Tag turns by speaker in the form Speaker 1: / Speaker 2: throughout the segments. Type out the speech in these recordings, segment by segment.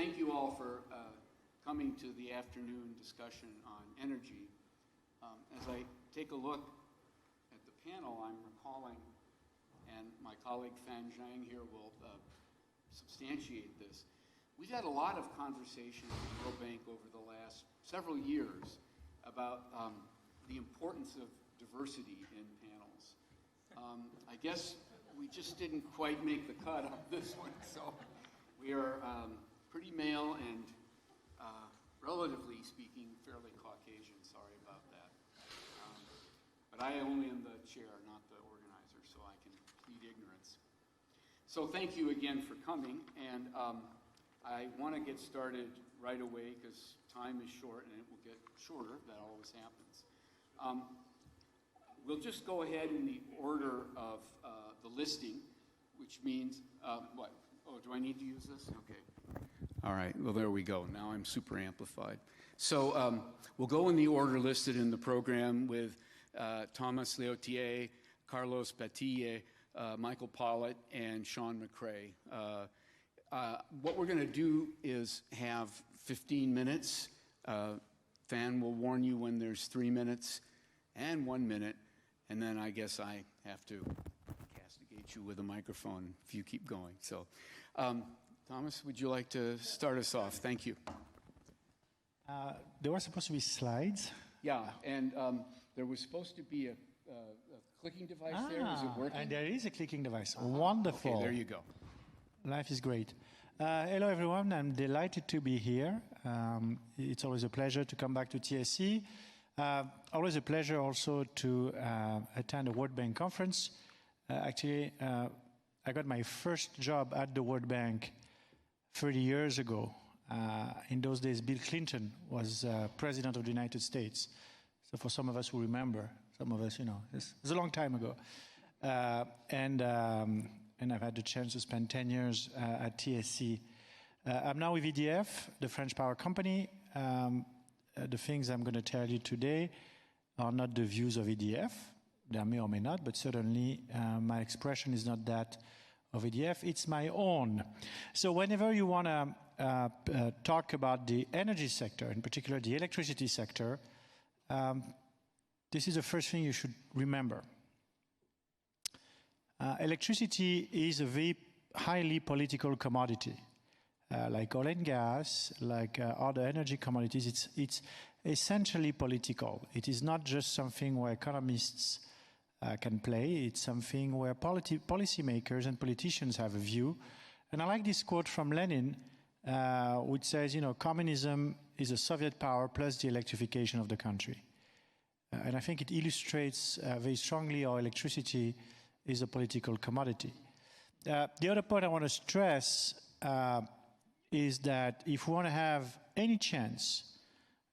Speaker 1: thank you all for coming to the afternoon discussion on energy. As I take a look at the panel, I'm recalling, and my colleague Fan Zhang here will substantiate this, we've had a lot of conversation at the World Bank over the last several years about the importance of diversity in panels. I guess we just didn't quite make the cut on this one, so we are pretty male and, relatively speaking, fairly Caucasian. Sorry about that. But I only am the chair, not the organizer, so I can plead ignorance. So thank you again for coming, and I want to get started right away because time is short and it will get shorter. That always happens. We'll just go ahead in the order of the listing, which means, what? Oh, do I need to use this? Okay. All right, well, there we go. Now I'm super amplified. So we'll go in the order listed in the program with Thomas Leautier, Carlos Batlle, Michael Pollitt, and Shaun McRae. What we're going to do is have 15 minutes. Fan will warn you when there's 3 minutes and 1 minute, and then I guess I have to castigate you with a microphone if you keep going. So, Thomas, would you like to start us off? Thank you.
Speaker 2: There were supposed to be slides.
Speaker 1: Yeah, and there was supposed to be a clicking device there. Is it working?
Speaker 2: And there is a clicking device. Wonderful.
Speaker 1: Okay, there you go.
Speaker 2: Life is great. Hello, everyone. I'm delighted to be here. It's always a pleasure to come back to TSC. Always a pleasure also to attend a World Bank conference. Actually, I got my first job at the World Bank 30 years ago. In those days, Bill Clinton was president of the United States. So for some of us who remember, some of us, you know, it's a long time ago. And I've had the chance to spend 10 years at TSC. I'm now with EDF, the French power company. The things I'm going to tell you today are not the views of EDF. There may or may not, but certainly my expression is not that of EDF. It's my own. So whenever you want to talk about the energy sector, in particular the electricity sector, this is the first thing you should remember. Electricity is a very highly political commodity. Like oil and gas, like other energy commodities, it's essentially political. It is not just something where economists can play. It's something where policymakers and politicians have a view. And I like this quote from Lenin, which says, you know, communism is a Soviet power plus the electrification of the country. And I think it illustrates very strongly how electricity is a political commodity. The other point I want to stress is that if we want to have any chance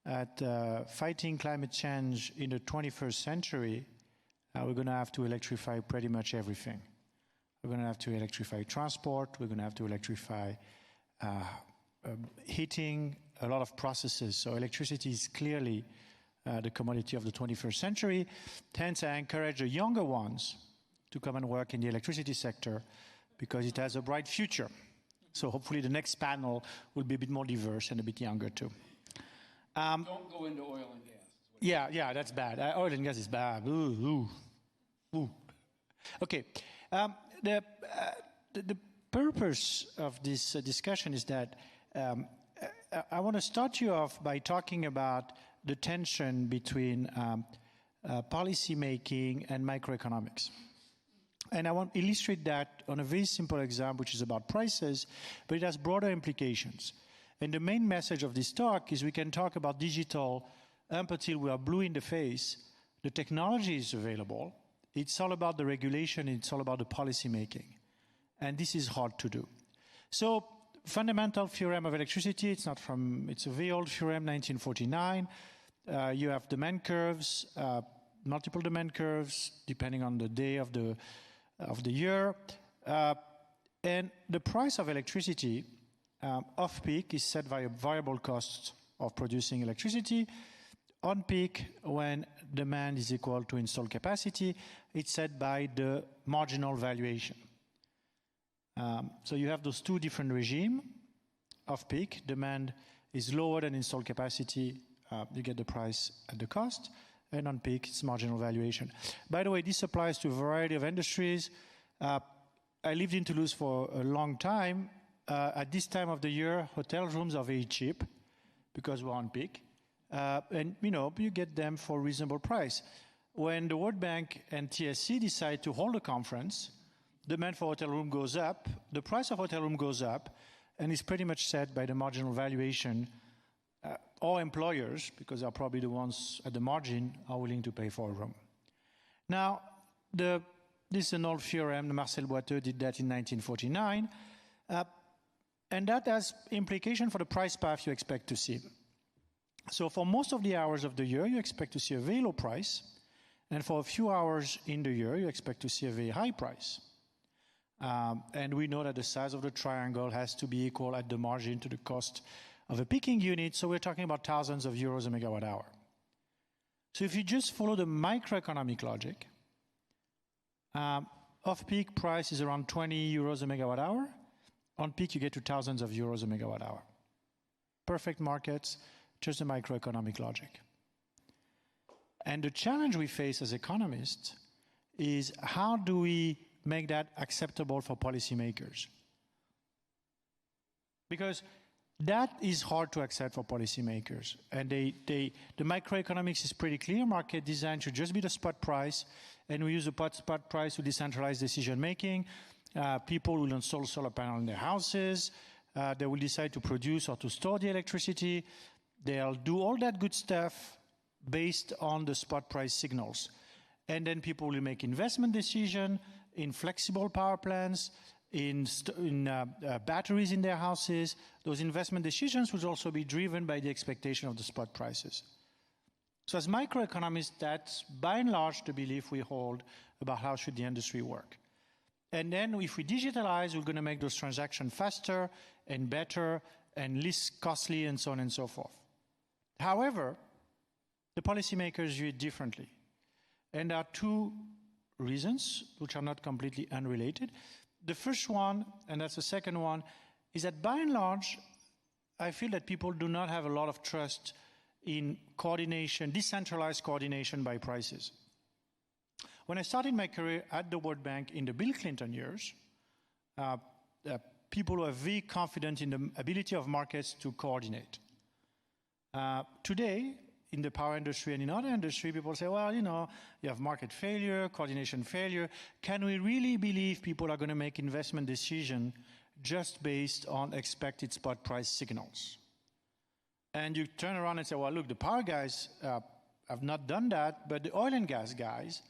Speaker 2: at fighting climate change in the 21st century, we're going to have to electrify pretty much everything. We're going to have to electrify transport, we're going to have to electrify heating, a lot of processes. So electricity is clearly the commodity of the 21st century. Hence, I encourage the younger ones to come and work in the electricity sector because it has a bright future. So hopefully the next panel will be a bit more diverse and a bit younger too.
Speaker 1: Don't go into oil and gas.
Speaker 2: Yeah, that's bad. Oil and gas is bad. Ooh. Okay. The purpose of this discussion is that I want to start you off by talking about the tension between policy making and microeconomics. And I want to illustrate that on a very simple example, which is about prices, but it has broader implications. And the main message of this talk is we can talk about digital up until we are blue in the face. The technology is available. It's all about the regulation. It's all about the policy making. And this is hard to do. So fundamental theorem of electricity, it's a very old theorem, 1949. You have demand curves, multiple demand curves, depending on the day of the year. And the price of electricity off-peak is set by a variable cost of producing electricity. On peak, when demand is equal to installed capacity, it's set by the marginal valuation. So you have those two different regimes. off-peak, demand is lower than installed capacity, you get the price at the cost, and on peak, it's marginal valuation. By the way, this applies to a variety of industries. I lived in Toulouse for a long time. At this time of the year, hotel rooms are very cheap because we're on peak. And, you get them for a reasonable price. When the World Bank and TSC decide to hold a conference, demand for hotel room goes up, the price of hotel room goes up, and is pretty much set by the marginal valuation or employers, because they're probably the ones at the margin, are willing to pay for a room. Now, this is an old theorem. Marcel Boiteux did that in 1949. And that has implication for the price path you expect to see. So for most of the hours of the year, you expect to see a very low price. And for a few hours in the year, you expect to see a very high price. And we know that the size of the triangle has to be equal at the margin to the cost of a peaking unit. So we're talking about thousands of euros a megawatt hour. So if you just follow the microeconomic logic, off-peak price is around 20 euros a megawatt hour. On peak, you get to thousands of euros a megawatt hour. Perfect markets, just the microeconomic logic. And the challenge we face as economists is how do we make that acceptable for policymakers? Because that is hard to accept for policymakers. And the microeconomics is pretty clear. Market design should just be the spot price. And we use the spot price to decentralize decision-making. People will install solar panels in their houses. They will decide to produce or to store the electricity. They'll do all that good stuff based on the spot price signals. And then people will make investment decisions in flexible power plants, in batteries in their houses. Those investment decisions will also be driven by the expectation of the spot prices. So as microeconomists, that's by and large the belief we hold about how should the industry work. And then if we digitalize, we're going to make those transactions faster and better and less costly and so on and so forth. However, the policymakers view it differently. And there are two reasons, which are not completely unrelated. The first one, and that's the second one, is that by and large, I feel that people do not have a lot of trust in coordination, decentralized coordination by prices. When I started my career at the World Bank in the Bill Clinton years, people were very confident in the ability of markets to coordinate. Today, in the power industry and in other industry, people say, well, you have market failure, coordination failure. Can we really believe people are going to make investment decisions just based on expected spot price signals? And you turn around and say, well, look, the power guys have not done that, but the oil and gas guys,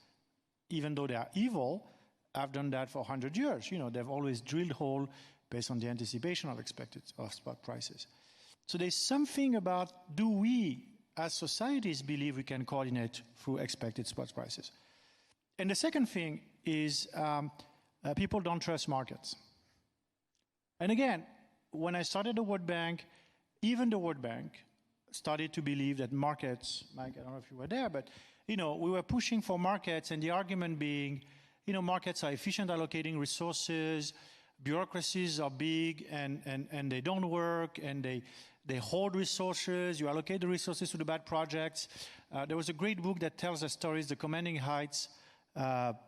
Speaker 2: even though they are evil, have done that for 100 years. They've always drilled hole based on the anticipation of expected spot prices. So there's something about, do we, as societies, believe we can coordinate through expected spot prices? And the second thing is people don't trust markets. And again, when I started the World Bank, even the World Bank started to believe that markets, Mike, I don't know if you were there, but we were pushing for markets, and the argument being, markets are efficient allocating resources, bureaucracies are big and they don't work, and they hoard resources, you allocate the resources to the bad projects. There was a great book that tells the stories, The Commanding Heights, by,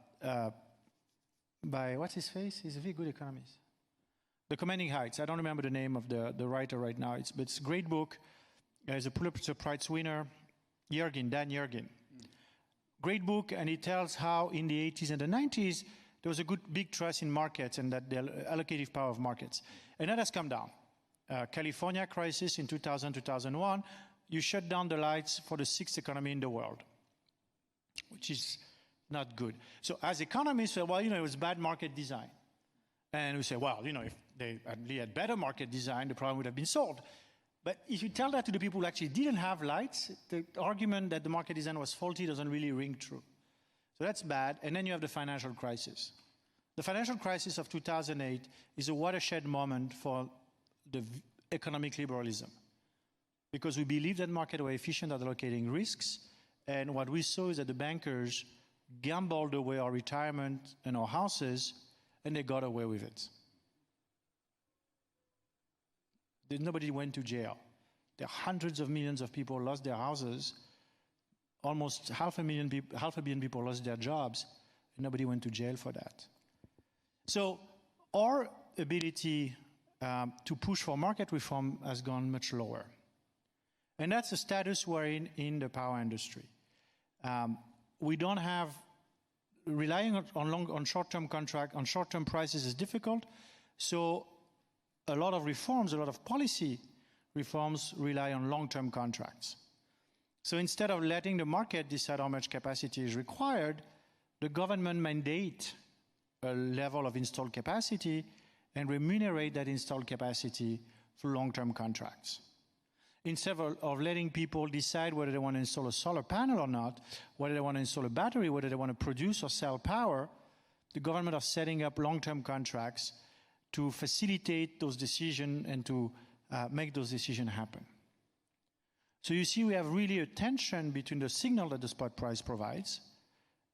Speaker 2: what's his face? He's a very good economist. The Commanding Heights. I don't remember the name of the writer right now. But it's a great book. He's a Pulitzer Prize winner, Dan Yergin. Great book, and he tells how in the 80s and the 90s, there was a big trust in markets and that the allocative power of markets. And that has come down. California crisis in 2000, 2001, you shut down the lights for the sixth economy in the world, which is not good. So as economists, well, it was bad market design. And we say, well, if they had better market design, the problem would have been solved. But if you tell that to the people who actually didn't have lights, the argument that the market design was faulty doesn't really ring true. So that's bad. And then you have the financial crisis. The financial crisis of 2008 is a watershed moment for the economic liberalism, because we believe that markets were efficient at allocating risks, and what we saw is that the bankers gambled away our retirement and our houses, and they got away with it. Nobody went to jail. There are hundreds of millions of people lost their houses. Almost half a billion people lost their jobs, and nobody went to jail for that. So our ability to push for market reform has gone much lower. And that's the status we're in the power industry. We don't have, relying on short-term contract, on short-term prices is difficult. So a lot of reforms, a lot of policy reforms rely on long-term contracts. So instead of letting the market decide how much capacity is required, the government mandate a level of installed capacity and remunerate that installed capacity through long-term contracts. Instead of letting people decide whether they want to install a solar panel or not, whether they want to install a battery, whether they want to produce or sell power, the government are setting up long-term contracts to facilitate those decisions and to make those decisions happen. So you see we have really a tension between the signal that the spot price provides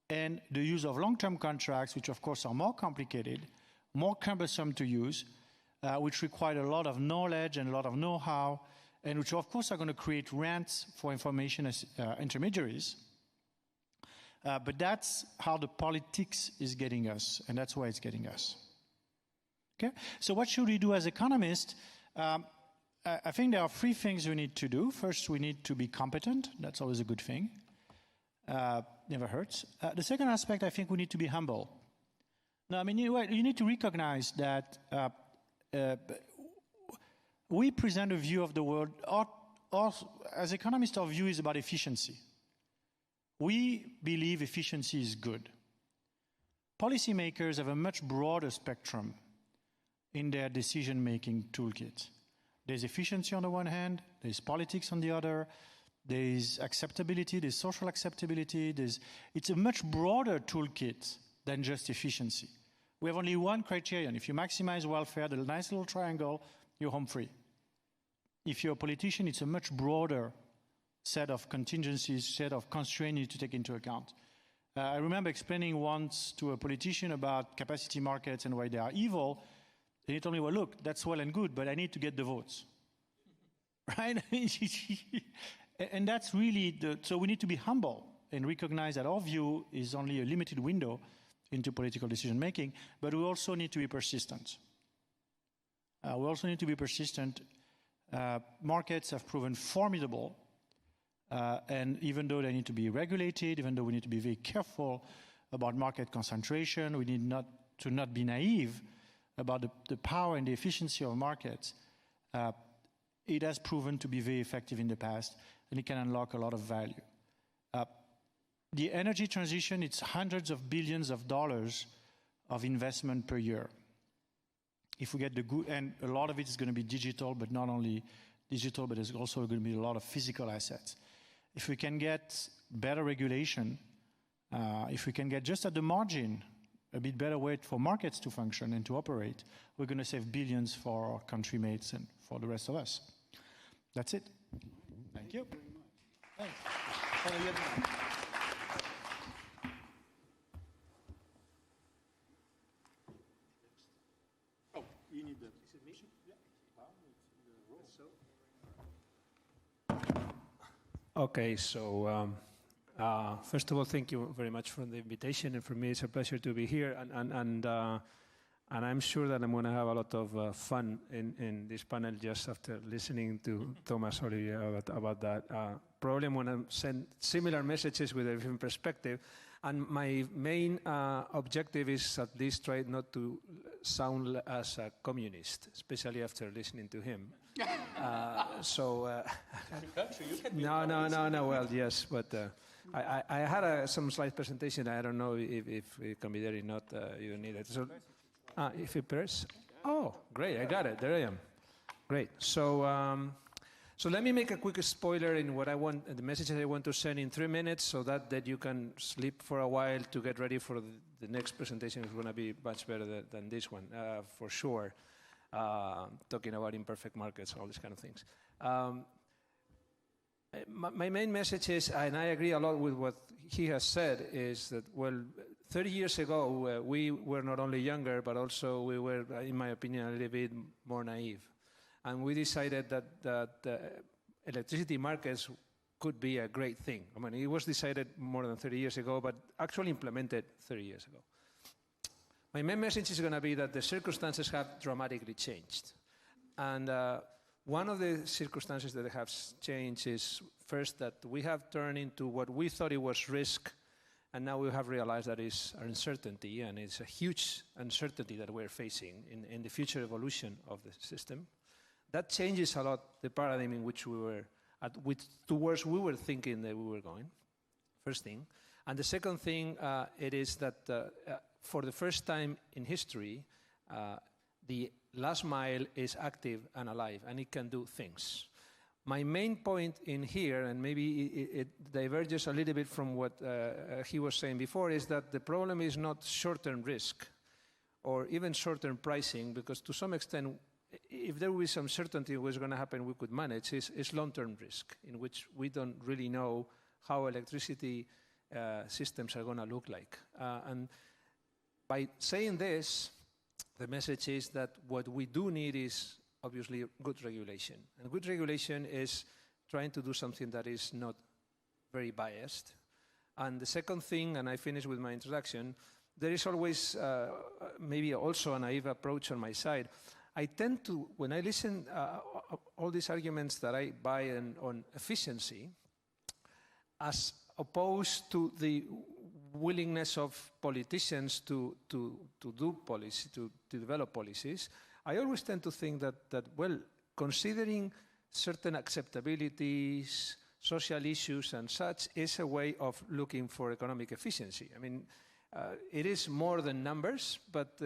Speaker 2: and the use of long-term contracts, which of course are more complicated, more cumbersome to use, which require a lot of knowledge and a lot of know-how, and which of course are going to create rents for information intermediaries. But that's how the politics is getting us, and that's why it's getting us. Okay? So what should we do as economists? I think there are three things we need to do. First, we need to be competent. That's always a good thing. Never hurts. The second aspect, I think we need to be humble. Now, I mean, you need to recognize that we present a view of the world. As economists, our view is about efficiency. We believe efficiency is good. Policymakers have a much broader spectrum in their decision-making toolkit. There's efficiency on the one hand, there's politics on the other, there's acceptability, there's social acceptability, it's a much broader toolkit than just efficiency. We have only one criterion. If you maximize welfare, the nice little triangle, you're home free. If you're a politician, it's a much broader set of contingencies, set of constraints you need to take into account. I remember explaining once to a politician about capacity markets and why they are evil. And he told me, well, look, that's well and good, but I need to get the votes. Right? And that's really, so we need to be humble and recognize that our view is only a limited window into political decision making, but we also need to be persistent. Markets have proven formidable, and even though they need to be regulated, even though we need to be very careful about market concentration, we need not be naive about the power and the efficiency of markets. It has proven to be very effective in the past, and it can unlock a lot of value. The energy transition, it's hundreds of billions of dollars of investment per year. If we get the good, and a lot of it is going to be digital, but not only digital, but there's also going to be a lot of physical assets. If we can get better regulation, if we can get just at the margin a bit better way for markets to function and to operate, we're going to save billions for our country mates and for the rest of us. That's it. Thank you. Thanks. Oh, you need the... Is it me? Yeah.
Speaker 3: Okay, so first of all, thank you very much for the invitation, and for me it's a pleasure to be here, and I'm sure that I'm going to have a lot of fun in this panel just after listening to Thomas-Olivier about that. Probably I'm going to send similar messages with a different perspective, and my main objective is at least try not to sound as a communist, especially after listening to him. No, well, yes, but I had some slide presentation. I don't know if it can be there or not. You don't need it. So, if it appears, oh, great, I got it. There I am. Great. So, so let me make a quick spoiler in what I want, the message that I want to send in 3 minutes, so that you can sleep for a while to get ready for the next presentation. Is going to be much better than this one, for sure. Talking about imperfect markets, all these kind of things. My main message is, and I agree a lot with what he has said, is that, well, 30 years ago, we were not only younger, but also we were, in my opinion, a little bit more naive. and we decided that electricity markets could be a great thing. I mean, it was decided more than 30 years ago, but actually implemented 30 years ago. My main message is going to be that the circumstances have dramatically changed. And one of the circumstances that have changed is, first, that we have turned into what we thought it was risk, and now we have realized that it's uncertainty, and it's a huge uncertainty that we're facing in the future evolution of the system. That changes a lot the paradigm in which we were towards we were thinking that we were going, first thing. And the second thing, it is that for the first time in history, the last mile is active and alive, and it can do things. My main point in here, and maybe it diverges a little bit from what he was saying before, is that the problem is not short-term risk or even short-term pricing, because to some extent, if there was some certainty of what's going to happen, we could manage, is long-term risk, in which we don't really know how electricity systems are going to look like. And by saying this, the message is that what we do need is obviously good regulation. And good regulation is trying to do something that is not very biased. And the second thing, and I finish with my introduction, there is always maybe also a naive approach on my side. I tend to, when I listen all these arguments that I buy on efficiency, as opposed to the willingness of politicians to do policy, to develop policies, I always tend to think that well, considering certain acceptabilities, social issues and such, is a way of looking for economic efficiency. I mean, it is more than numbers, but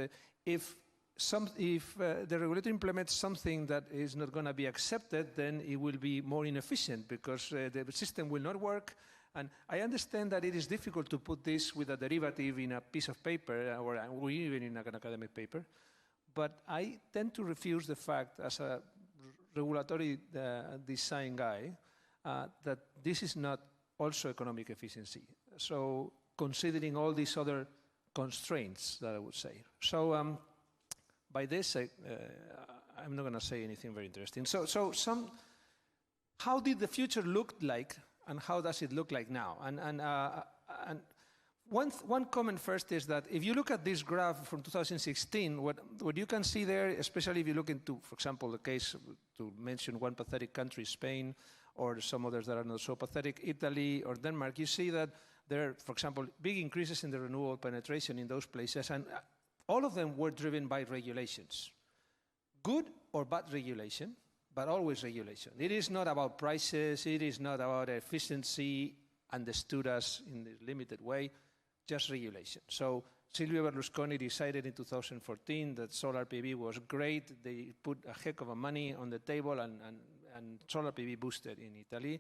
Speaker 3: if the regulator implements something that is not going to be accepted, then it will be more inefficient because the system will not work. And I understand that it is difficult to put this with a derivative in a piece of paper or even in an academic paper, but I tend to refuse the fact, as a regulatory design guy, that this is not also economic efficiency. So considering all these other constraints that I would say. So by this, I'm not going to say anything very interesting. So how did the future look like? And how does it look like now? And one comment first is that if you look at this graph from 2016, what you can see there, especially if you look into, for example, the case, to mention one pathetic country, Spain, or some others that are not so pathetic, Italy or Denmark, you see that there are, for example, big increases in the renewable penetration in those places, and all of them were driven by regulations. Good or bad regulation, but always regulation. It is not about prices, it is not about efficiency, understood as in the limited way, just regulation. So Silvio Berlusconi decided in 2014 that solar PV was great. They put a heck of a money on the table, and solar PV boosted in Italy.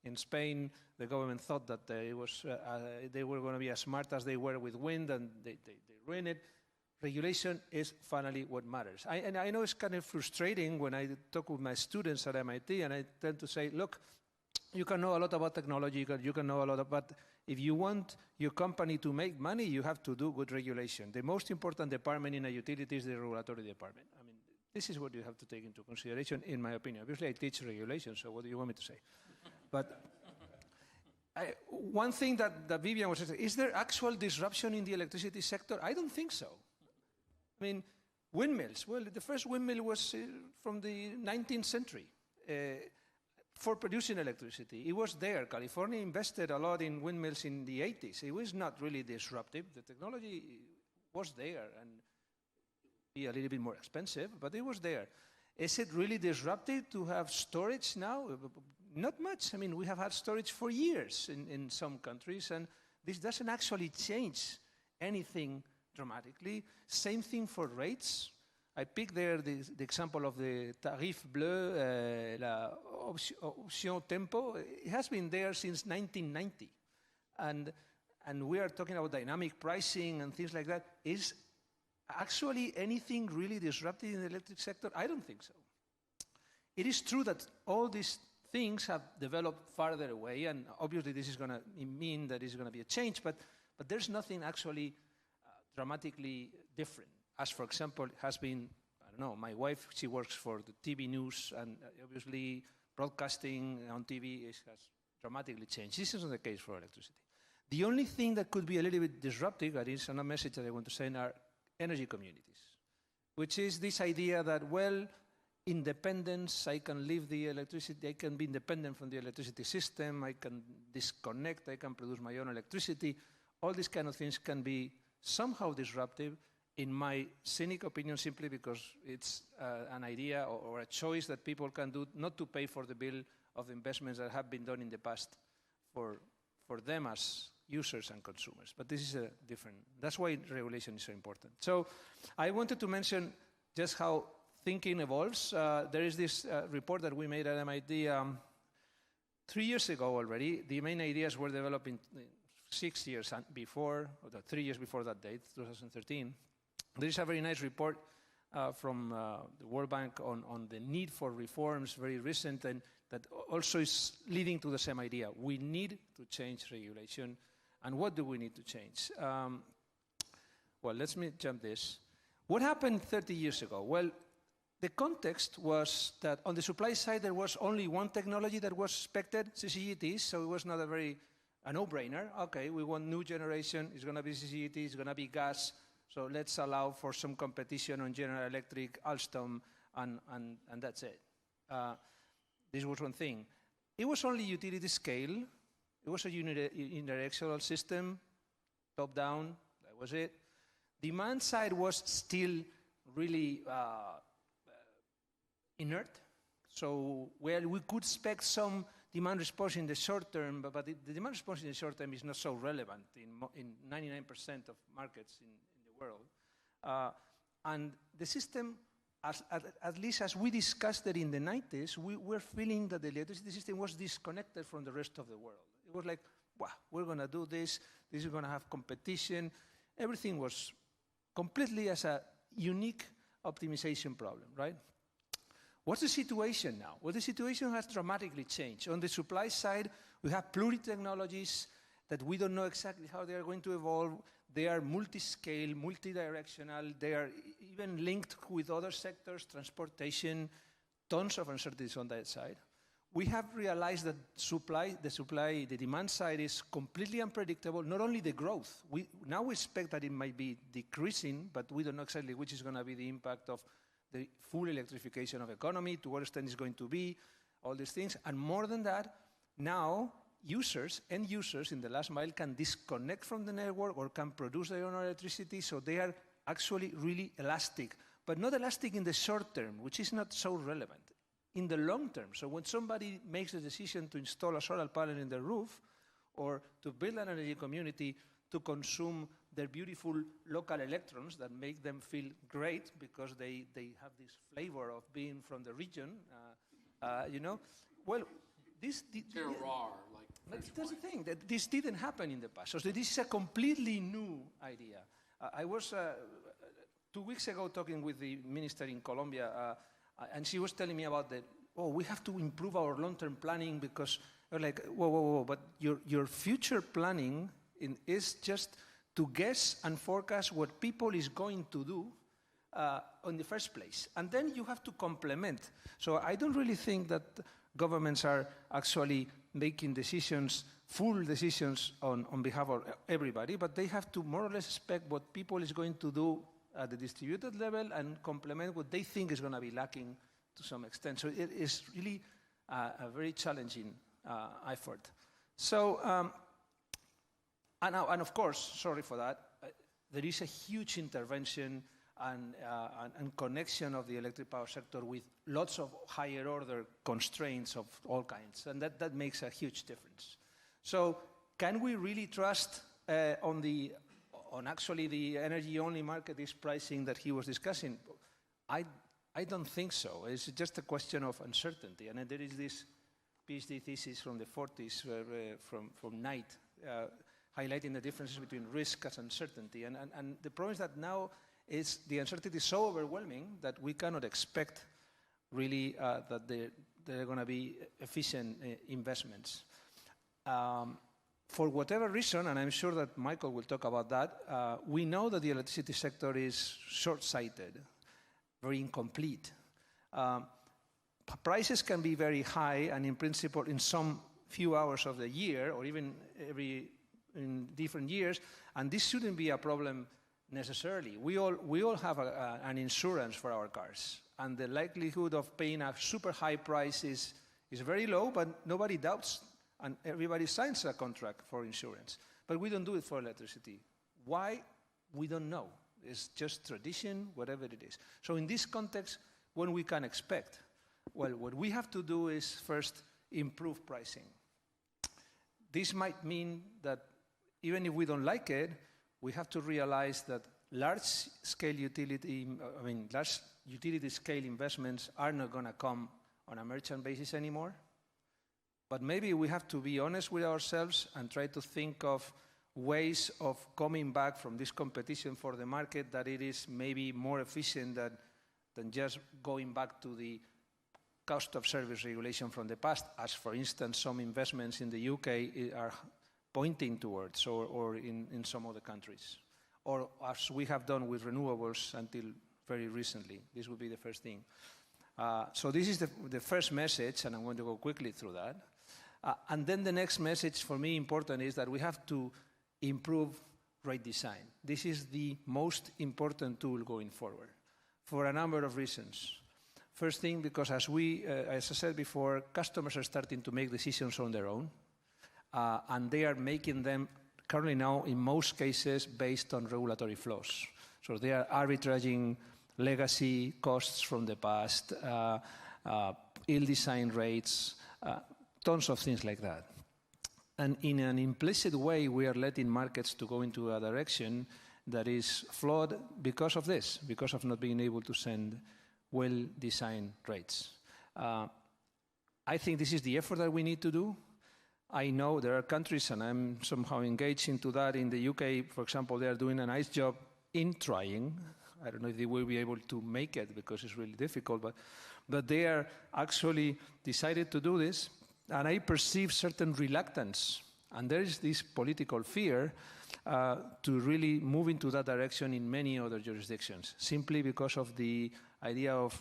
Speaker 3: In Spain, the government thought that they were going to be as smart as they were with wind, and they ruined it. Regulation is finally what matters. And I know it's kind of frustrating when I talk with my students at MIT, and I tend to say, look, you can know a lot about technology, you can know a lot about, if you want your company to make money, you have to do good regulation. The most important department in a utility is the regulatory department. I mean, this is what you have to take into consideration, in my opinion. Obviously, I teach regulation, so what do you want me to say? But one thing that Vivian was saying, is there actual disruption in the electricity sector? I don't think so. I mean, windmills. Well, the first windmill was from the 19th century for producing electricity. It was there. California invested a lot in windmills in the 80s. It was not really disruptive. The technology was there and be a little bit more expensive, but it was there. Is it really disruptive to have storage now? Not much. I mean, we have had storage for years in some countries, and this doesn't actually change anything dramatically. Same thing for rates. I picked there the example of the tarif bleu, la option tempo. It has been there since 1990. And we are talking about dynamic pricing and things like that. Is actually anything really disruptive in the electric sector? I don't think so. It is true that all these things have developed farther away, and obviously this is going to mean that it's going to be a change, but there's nothing actually dramatically different, as for example has been, don't know, my wife, she works for the TV news, and obviously broadcasting on TV has dramatically changed. This is not the case for electricity. The only thing that could be a little bit disruptive, that is a message that I want to send, are energy communities, which is this idea that, well, independence, I can leave the electricity, I can be independent from the electricity system, I can disconnect, I can produce my own electricity. All these kind of things can be somehow disruptive, in my cynic opinion, simply because it's an idea or a choice that people can do not to pay for the bill of investments that have been done in the past for them as users and consumers. But this is a different, that's why regulation is so important. So I wanted to mention just how thinking evolves. There is this report that we made at MIT 3 years ago already. The main ideas were developed in 6 years before, or 3 years before that date, 2013. There is a very nice report from the World Bank on the need for reforms, very recent, and that also is leading to the same idea. We need to change regulation. And what do we need to change? Well, let me jump this. What happened 30 years ago? Well, the context was that on the supply side, there was only one technology that was expected, CCGTs, so it was not a no-brainer. Okay, we want new generation, it's going to be CCGT, it's going to be gas, so let's allow for some competition on General Electric, Alstom, and that's it. This was one thing. It was only utility scale. It was a unidirectional system, top-down, that was it. Demand side was still really inert. So, well, we could expect some demand response in the short term, but the demand response in the short term is not so relevant in 99% of markets in the world. And the system, at least as we discussed it in the 90s, we were feeling that the electricity system was disconnected from the rest of the world. It was like, wow, we're going to do this is going to have competition. Everything was completely as a unique optimization problem, right? What's the situation now? Well, the situation has dramatically changed. On the supply side, we have pluri-technologies that we don't know exactly how they are going to evolve. They are multi-scale, multi-directional. They are even linked with other sectors, transportation, tons of uncertainties on that side. We have realized that the demand side is completely unpredictable, not only the growth. Now we expect that it might be decreasing, but we don't know exactly which is going to be the impact of the full electrification of economy, to what extent it's going to be, all these things. And more than that, now end users in the last mile can disconnect from the network or can produce their own electricity, so they are actually really elastic, but not elastic in the short term, which is not so relevant. In the long term, so when somebody makes the decision to install a solar panel in their roof or to build an energy community to consume their beautiful local electrons that make them feel great because they have this flavor of being from the region, you know. Well, this...
Speaker 1: Terroir,
Speaker 3: like that's the thing, that this didn't happen in the past. So this is a completely new idea. I was 2 weeks ago talking with the minister in Colombia, and she was telling me about we have to improve our long-term planning because we're like, whoa, but your future planning is just to guess and forecast what people is going to do in the first place. And then you have to complement. So I don't really think that governments are actually making full decisions on behalf of everybody, but they have to more or less expect what people is going to do at the distributed level and complement what they think is going to be lacking to some extent. So it is really a very challenging effort. So, and of course, sorry for that, there is a huge intervention and connection of the electric power sector with lots of higher order constraints of all kinds, and that makes a huge difference. So can we really trust on actually the energy-only market is pricing that he was discussing? I don't think so. It's just a question of uncertainty. And there is this PhD thesis from the 40s from Knight highlighting the differences between risk and uncertainty. And the problem is that now the uncertainty is so overwhelming that we cannot expect really that they're going to be efficient investments. For whatever reason, and I'm sure that Michael will talk about that, we know that the electricity sector is short-sighted. very incomplete. Prices can be very high, and in principle, in some few hours of the year, or even in different years, and this shouldn't be a problem necessarily. We all have an insurance for our cars, and the likelihood of paying a super high price is very low, but nobody doubts, and everybody signs a contract for insurance. But we don't do it for electricity. Why? We don't know. It's just tradition, whatever it is. So in this context, when we can expect? Well, what we have to do is first improve pricing. This might mean that even if we don't like it, we have to realize that large utility scale investments are not going to come on a merchant basis anymore. But maybe we have to be honest with ourselves and try to think of ways of coming back from this competition for the market that it is maybe more efficient than just going back to the cost of service regulation from the past, as for instance some investments in the UK are pointing towards, or in some other countries, or as we have done with renewables until very recently. This would be the first thing. So this is the first message, and I'm going to go quickly through that. And then the next message for me important is that we have to improve rate design. This is the most important tool going forward for a number of reasons. First thing, because as I said before, customers are starting to make decisions on their own, and they are making them currently now, in most cases, based on regulatory flaws. So they are arbitraging legacy costs from the past, ill-designed rates, tons of things like that. And in an implicit way, we are letting markets to go into a direction that is flawed because of this, because of not being able to send well-designed rates. I think this is the effort that we need to do. I know there are countries, and I'm somehow engaged into that. In the UK, for example, they are doing a nice job in trying. I don't know if they will be able to make it because it's really difficult, but they are actually decided to do this. And I perceive certain reluctance, and there is this political fear to really move into that direction in many other jurisdictions, simply because of the idea of,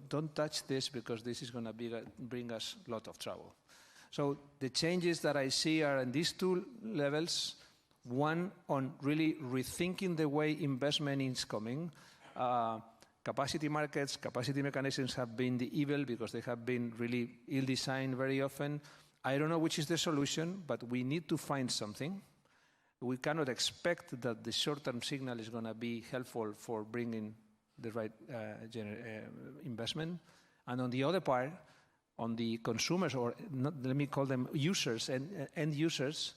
Speaker 3: don't touch this because this is going to bring us a lot of trouble. So the changes that I see are in these two levels. One, on really rethinking the way investment is coming. Capacity markets, capacity mechanisms have been the evil because they have been really ill-designed very often. I don't know which is the solution, but we need to find something. We cannot expect that the short-term signal is going to be helpful for bringing the right investment. And on the other part, on the consumers, or not, let me call them users and end users,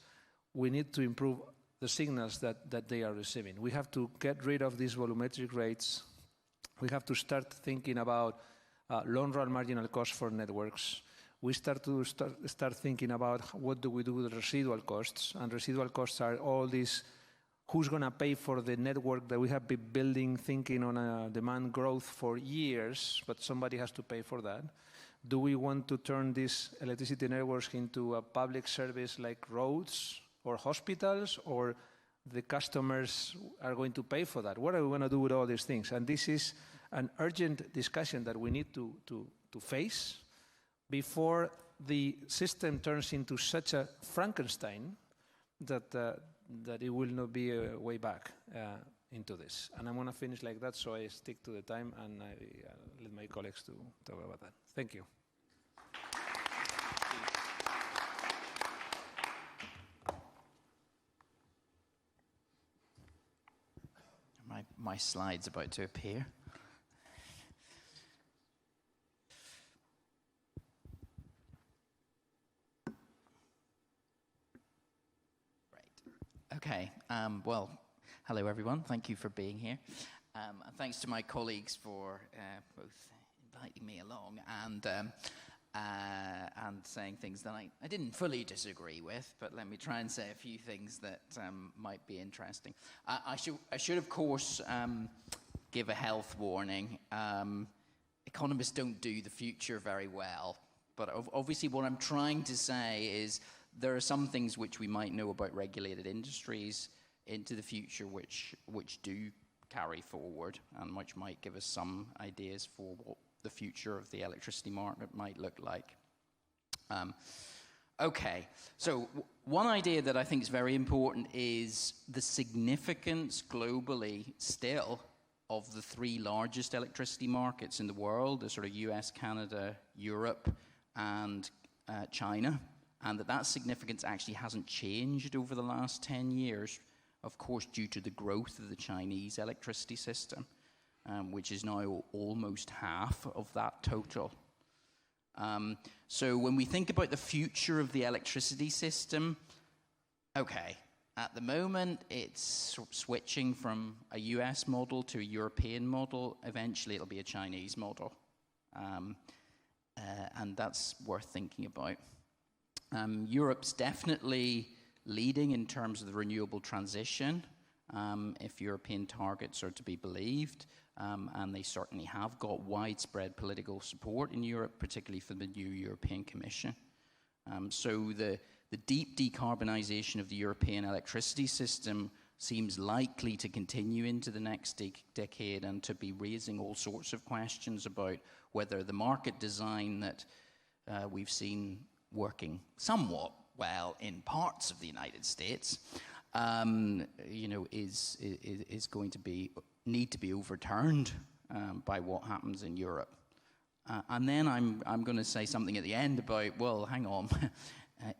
Speaker 3: we need to improve the signals that they are receiving. We have to get rid of these volumetric rates. We have to start thinking about long-run marginal costs for networks. We start thinking about what do we do with residual costs, and residual costs are all these, who's going to pay for the network that we have been building, thinking on a demand growth for years, but somebody has to pay for that. Do we want to turn these electricity networks into a public service like roads or hospitals, or the customers are going to pay for that? What are we going to do with all these things? And this is an urgent discussion that we need to face before the system turns into such a Frankenstein that it will not be a way back into this. And I'm going to finish like that, so I stick to the time, and I let my colleagues to talk about that. Thank you.
Speaker 4: My slide's about to appear. Right. Okay. Well, hello everyone. Thank you for being here. And thanks to my colleagues for both inviting me along and saying things that I didn't fully disagree with, but let me try and say a few things that might be interesting. I should of course give a health warning. Economists don't do the future very well, but obviously what I'm trying to say is there are some things which we might know about regulated industries into the future which do carry forward, and which might give us some ideas for what the future of the electricity market might look like. Okay, so one idea that I think is very important is the significance globally still of the three largest electricity markets in the world, the sort of US, Canada, Europe, and China, and that significance actually hasn't changed over the last 10 years, of course, due to the growth of the Chinese electricity system, which is now almost half of that total. So when we think about the future of the electricity system, okay, at the moment it's switching from a US model to a European model. Eventually it'll be a Chinese model. And that's worth thinking about. Europe's definitely leading in terms of the renewable transition, if European targets are to be believed, and they certainly have got widespread political support in Europe, particularly for the new European Commission. So the deep decarbonisation of the European electricity system seems likely to continue into the next decade, and to be raising all sorts of questions about whether the market design that we've seen working somewhat well in parts of the United States, is going to need to be overturned by what happens in Europe. And then I'm going to say something at the end about, well, hang on,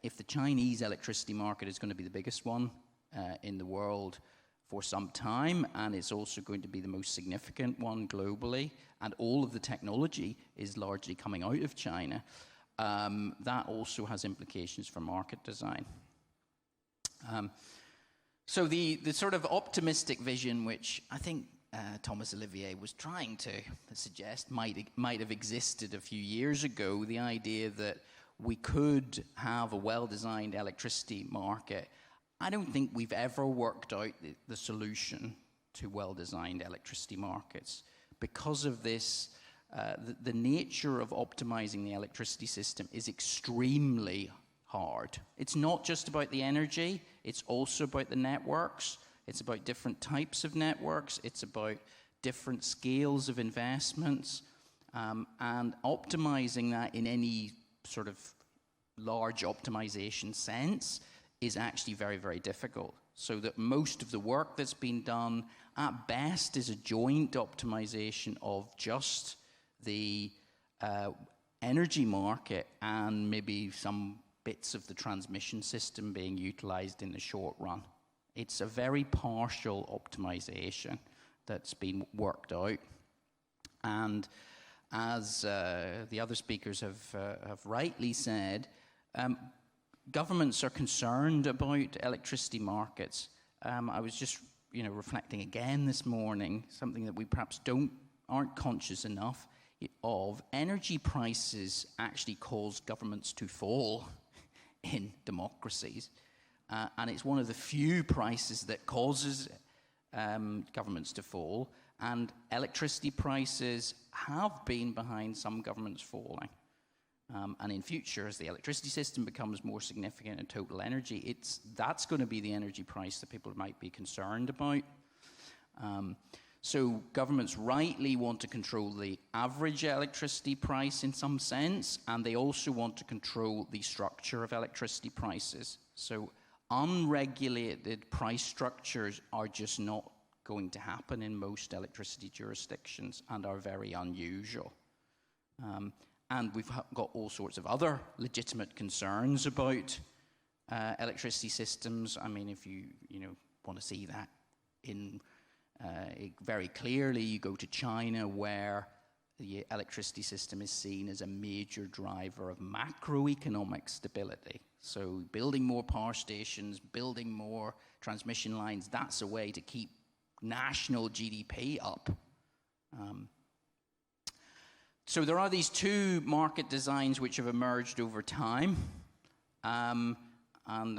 Speaker 4: if the Chinese electricity market is going to be the biggest one in the world for some time, and it's also going to be the most significant one globally, and all of the technology is largely coming out of China, that also has implications for market design. So the sort of optimistic vision, which I think Thomas-Olivier was trying to suggest might have existed a few years ago, the idea that we could have a well-designed electricity market. I don't think we've ever worked out the solution to well-designed electricity markets because of this. The nature of optimizing the electricity system is extremely hard. It's not just about the energy, it's also about the networks. It's about different types of networks. It's about different scales of investments. And optimizing that in any sort of large optimization sense is actually very, very difficult. So that most of the work that's been done at best is a joint optimization of just the energy market and maybe some bits of the transmission system being utilized in the short run. It's a very partial optimization that's been worked out. And as the other speakers have rightly said, governments are concerned about electricity markets. I was just reflecting again this morning, something that we perhaps aren't conscious enough of. Energy prices actually cause governments to fall in democracies. And it's one of the few prices that causes governments to fall. And electricity prices have been behind some governments falling. And in future, as the electricity system becomes more significant in total energy, that's going to be the energy price that people might be concerned about. So governments rightly want to control the average electricity price in some sense, and they also want to control the structure of electricity prices. So unregulated price structures are just not going to happen in most electricity jurisdictions and are very unusual. And we've got all sorts of other legitimate concerns about electricity systems. I mean, if you want to see that in very clearly, you go to China, where the electricity system is seen as a major driver of macroeconomic stability. So building more power stations, building more transmission lines, that's a way to keep national GDP up. So there are these two market designs which have emerged over time. And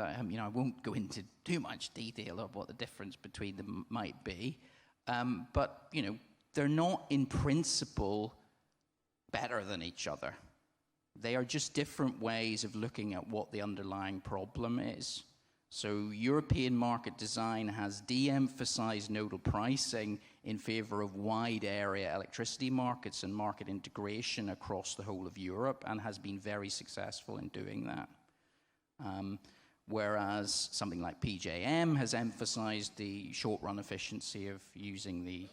Speaker 4: I won't go into too much detail of what the difference between them might be. But they're not in principle better than each other. They are just different ways of looking at what the underlying problem is. So European market design has de-emphasized nodal pricing in favor of wide area electricity markets and market integration across the whole of Europe, and has been very successful in doing that. Whereas something like PJM has emphasized the short-run efficiency of using the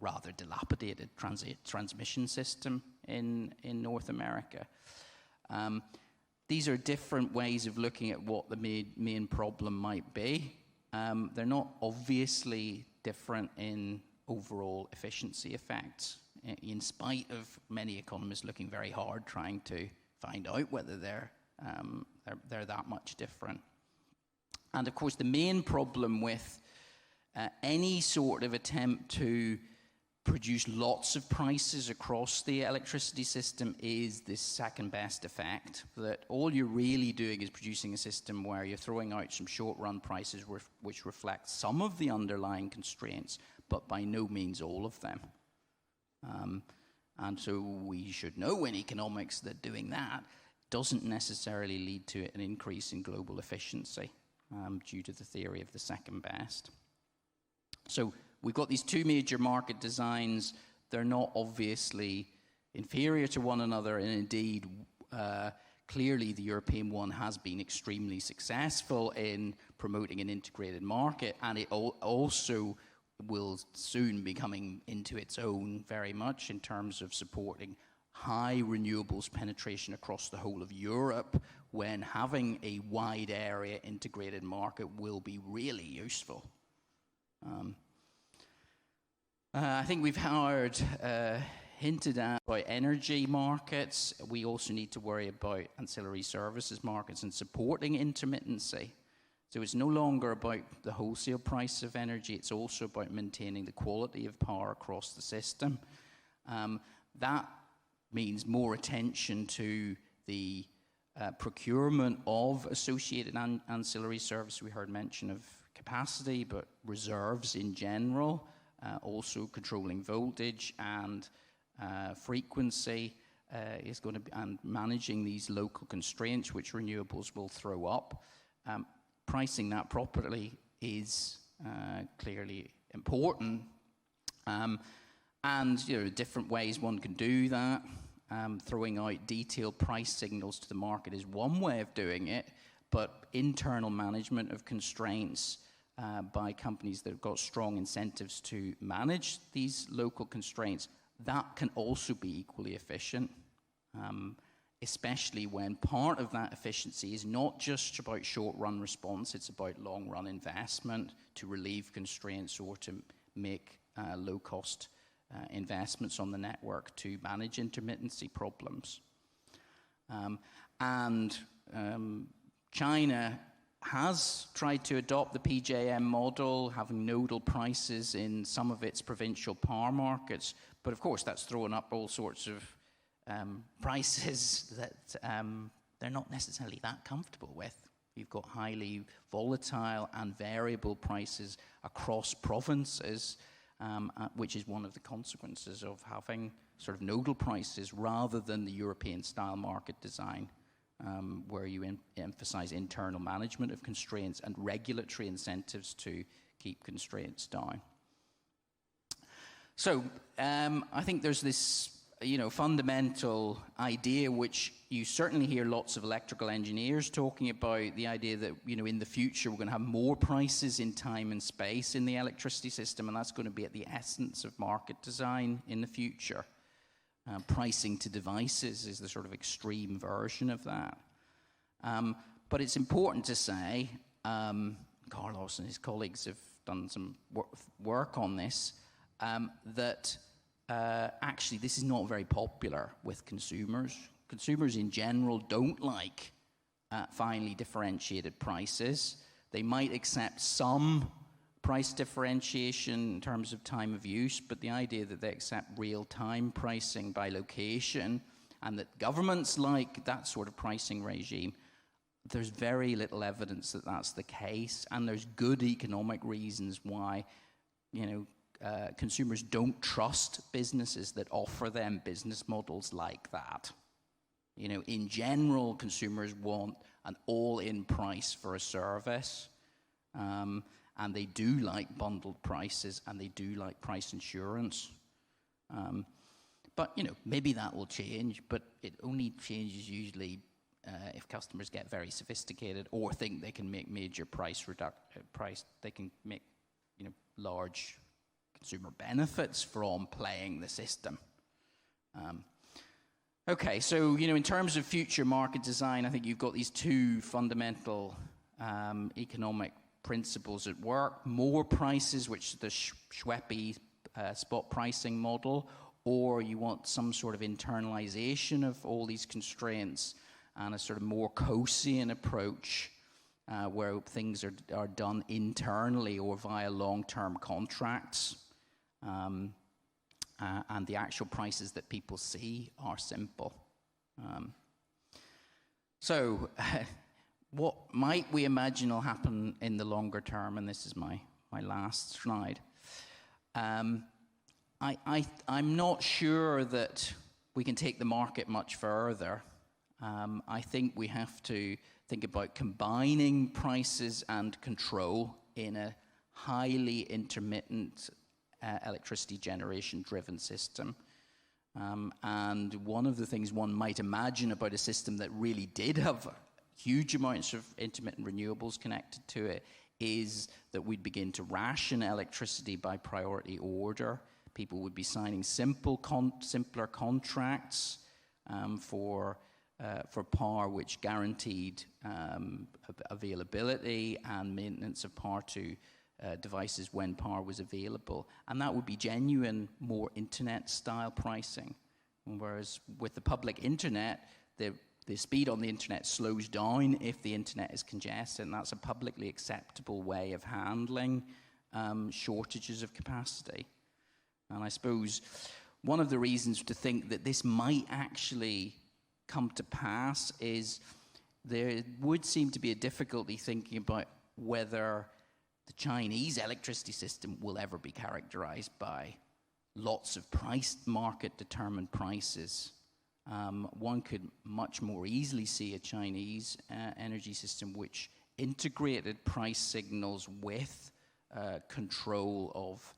Speaker 4: rather dilapidated transmission system in North America. These are different ways of looking at what the main problem might be. They're not obviously different in overall efficiency effects, in spite of many economists looking very hard trying to find out whether they're that much different. And of course, the main problem with any sort of attempt to produce lots of prices across the electricity system is this second best effect, that all you're really doing is producing a system where you're throwing out some short-run prices which reflect some of the underlying constraints, but by no means all of them. And so we should know in economics that doing that doesn't necessarily lead to an increase in global efficiency due to the theory of the second best. So we've got these two major market designs. They're not obviously inferior to one another, and indeed, clearly the European one has been extremely successful in promoting an integrated market, and it also will soon be coming into its own very much in terms of supporting high renewables penetration across the whole of Europe, when having a wide area integrated market will be really useful. I think we've hinted at about energy markets. We also need to worry about ancillary services markets and supporting intermittency. So it's no longer about the wholesale price of energy, it's also about maintaining the quality of power across the system. That means more attention to the procurement of associated ancillary service. We heard mention of capacity, but reserves in general. Also controlling voltage and frequency is going to be, and managing these local constraints which renewables will throw up. Pricing that properly is clearly important. And different ways one can do that. Throwing out detailed price signals to the market is one way of doing it, but internal management of constraints by companies that have got strong incentives to manage these local constraints, that can also be equally efficient, especially when part of that efficiency is not just about short-run response, it's about long-run investment to relieve constraints or to make low-cost investments on the network to manage intermittency problems. China has tried to adopt the PJM model, having nodal prices in some of its provincial power markets, but of course that's thrown up all sorts of prices that they're not necessarily that comfortable with. You've got highly volatile and variable prices across provinces, which is one of the consequences of having sort of nodal prices rather than the European-style market design, where you emphasize internal management of constraints and regulatory incentives to keep constraints down. So I think there's this fundamental idea which you certainly hear lots of electrical engineers talking about, the idea that in the future we're going to have more prices in time and space in the electricity system, and that's going to be at the essence of market design in the future. Pricing to devices is the sort of extreme version of that. But it's important to say, Carlos and his colleagues have done some work on this, that actually this is not very popular with consumers. Consumers in general don't like finely differentiated prices. They might accept some price differentiation in terms of time of use, but the idea that they accept real-time pricing by location and that governments like that sort of pricing regime, there's very little evidence that that's the case, and there's good economic reasons why consumers don't trust businesses that offer them business models like that. You know, in general, consumers want an all-in price for a service, and they do like bundled prices, and they do like price insurance. But, you know, maybe that will change, but it only changes usually if customers get very sophisticated or think they can make major they can make, you know, large consumer benefits from playing the system. Okay, so, you know, in terms of future market design, I think you've got these two fundamental economic principles at work. More prices, which is the Schweppe spot pricing model, or you want some sort of internalization of all these constraints and a sort of more Coasian approach where things are done internally or via long-term contracts. And the actual prices that people see are simple. So what might we imagine will happen in the longer term? And this is my last slide. I'm not sure that we can take the market much further. I think we have to think about combining prices and control in a highly intermittent electricity generation driven system. And one of the things one might imagine about a system that really did have huge amounts of intermittent renewables connected to it is that we'd begin to ration electricity by priority order. People would be signing simpler contracts for power which guaranteed availability and maintenance of power to devices when power was available. And that would be genuine, more internet-style pricing. Whereas with the public internet, the speed on the internet slows down if the internet is congested, and that's a publicly acceptable way of handling shortages of capacity. And I suppose one of the reasons to think that this might actually come to pass is there would seem to be a difficulty thinking about whether the Chinese electricity system will ever be characterized by lots of market-determined prices. One could much more easily see a Chinese energy system which integrated price signals with control of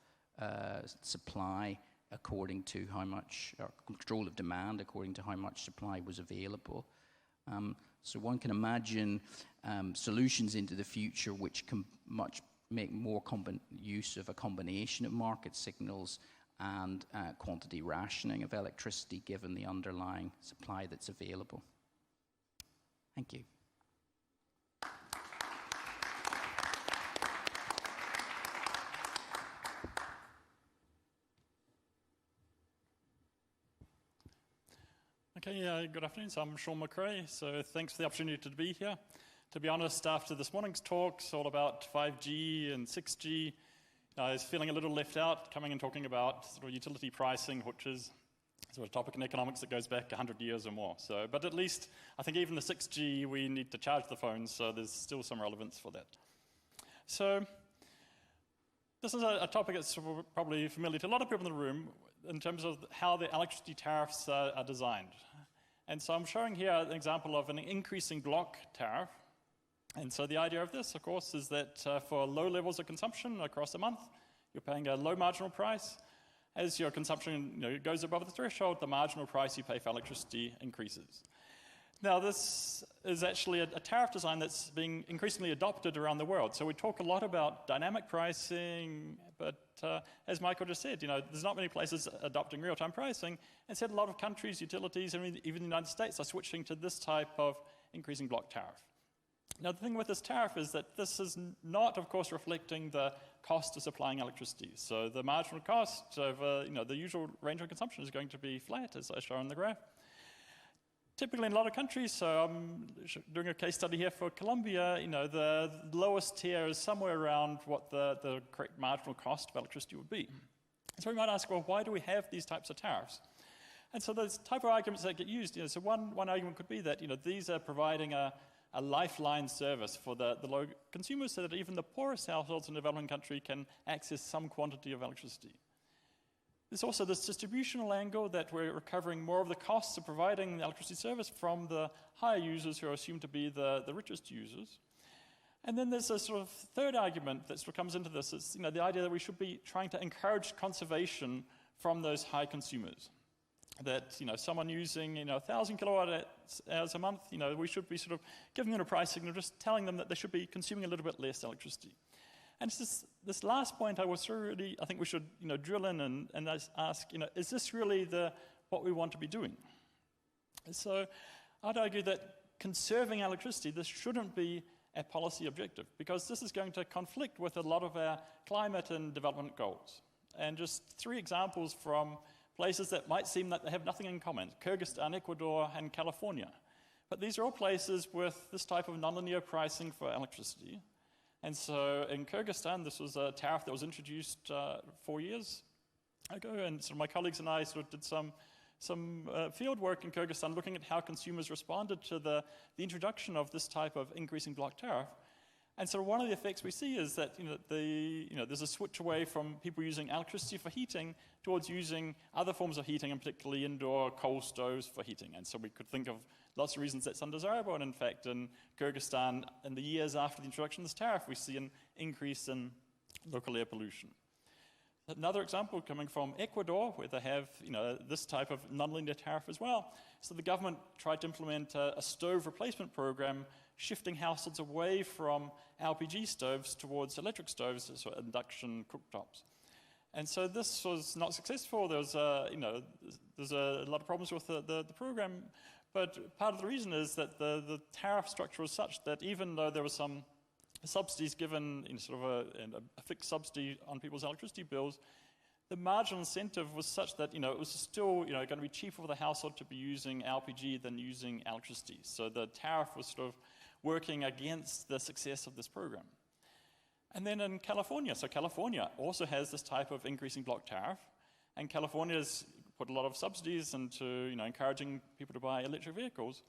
Speaker 4: supply according to how much, or control of demand according to how much supply was available. So one can imagine solutions into the future which can make more use of a combination of market signals and quantity rationing of electricity given the underlying supply that's available. Thank you.
Speaker 5: Okay, good afternoon. So I'm Shaun McRae. So thanks for the opportunity to be here. To be honest, after this morning's talks all about 5G and 6G, I was feeling a little left out, coming and talking about sort of utility pricing, which is sort of a topic in economics that goes back 100 years or more. So, but at least I think even the 6G, we need to charge the phones, so there's still some relevance for that. So this is a topic that's probably familiar to a lot of people in the room in terms of how the electricity tariffs are designed. And so I'm showing here an example of an increasing block tariff. And so the idea of this, of course, is that for low levels of consumption across a month, you're paying a low marginal price. As your consumption goes above the threshold, the marginal price you pay for electricity increases. Now, this is actually a tariff design that's being increasingly adopted around the world. So we talk a lot about dynamic pricing, but as Michael just said, there's not many places adopting real-time pricing. Instead, a lot of countries, utilities, and even the United States are switching to this type of increasing block tariff. Now, the thing with this tariff is that this is not, of course, reflecting the cost of supplying electricity. So the marginal cost over the usual range of consumption is going to be flat, as I show on the graph. Typically, in a lot of countries, so I'm doing a case study here for Colombia, the lowest tier is somewhere around what the correct marginal cost of electricity would be. So we might ask, well, why do we have these types of tariffs? And so there's type of arguments that get used. So one argument could be that these are providing a lifeline service for the low consumers so that even the poorest households in a developing country can access some quantity of electricity. There's also this distributional angle that we're recovering more of the costs of providing the electricity service from the higher users who are assumed to be the richest users. And then there's a sort of third argument that sort of comes into this. It's the idea that we should be trying to encourage conservation from those high consumers. That someone using 1,000 kilowatt hours a month, we should be sort of giving them a price signal, just telling them that they should be consuming a little bit less electricity. And it's this last point I think we should drill in and ask, is this really what we want to be doing? So I'd argue that conserving electricity, this shouldn't be a policy objective, because this is going to conflict with a lot of our climate and development goals. And just 3 examples from places that might seem that they have nothing in common: Kyrgyzstan, Ecuador, and California. But these are all places with this type of nonlinear pricing for electricity. And so in Kyrgyzstan, this was a tariff that was introduced 4 years ago, and so my colleagues and I sort of did some field work in Kyrgyzstan looking at how consumers responded to the introduction of this type of increasing block tariff. And so one of the effects we see is that there's a switch away from people using electricity for heating towards using other forms of heating, and particularly indoor coal stoves for heating. And so we could think of lots of reasons that's undesirable. And in fact, in Kyrgyzstan, in the years after the introduction of this tariff, we see an increase in local air pollution. Another example coming from Ecuador, where they have this type of nonlinear tariff as well. So the government tried to implement a stove replacement program, shifting households away from LPG stoves towards electric stoves, so induction cooktops. And so this was not successful. There's a lot of problems with the program, but part of the reason is that the tariff structure was such that even though there were some subsidies given, sort of a fixed subsidy on people's electricity bills, the marginal incentive was such that it was still going to be cheaper for the household to be using LPG than using electricity. So the tariff was sort of working against the success of this program. And then in California, so California also has this type of increasing block tariff, and California's put a lot of subsidies into encouraging people to buy electric vehicles.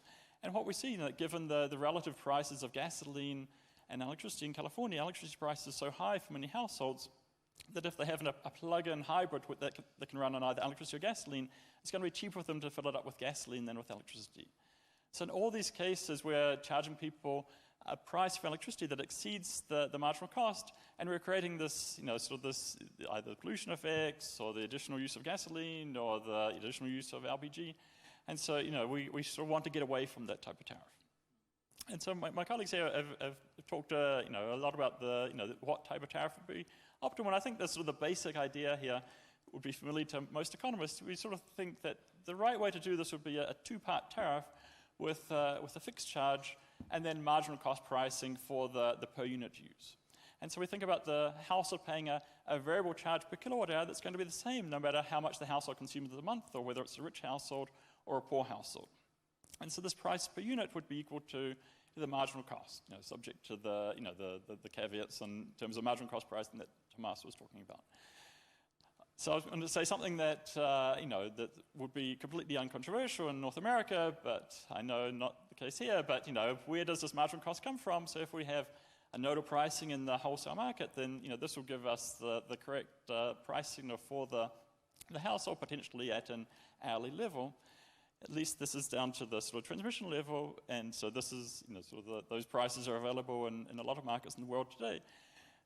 Speaker 5: And what we see, that given the relative prices of gasoline and electricity in California, electricity prices are so high for many households that if they have a plug-in hybrid that can run on either electricity or gasoline, it's going to be cheaper for them to fill it up with gasoline than with electricity. So in all these cases, we're charging people a price for electricity that exceeds the marginal cost, and we're creating this, sort of this either pollution effects or the additional use of gasoline or the additional use of LPG. And so, we sort of want to get away from that type of tariff. And so my colleagues here have talked, a lot about what type of tariff would be optimal. And I think that's sort of the basic idea here would be familiar to most economists. We sort of think that the right way to do this would be a 2-part tariff with a fixed charge and then marginal cost pricing for the per unit use. And so we think about the household paying a variable charge per kilowatt hour that's going to be the same no matter how much the household consumes a month, or whether it's a rich household or a poor household. And so this price per unit would be equal to the marginal cost, subject to the caveats in terms of marginal cost pricing that Thomas was talking about. So I was going to say something that that would be completely uncontroversial in North America, but I know not the case here. But where does this marginal cost come from? So if we have a nodal pricing in the wholesale market, then this will give us the correct pricing for the household, potentially at an hourly level. At least this is down to the sort of transmission level, and so this is sort of those prices are available in a lot of markets in the world today.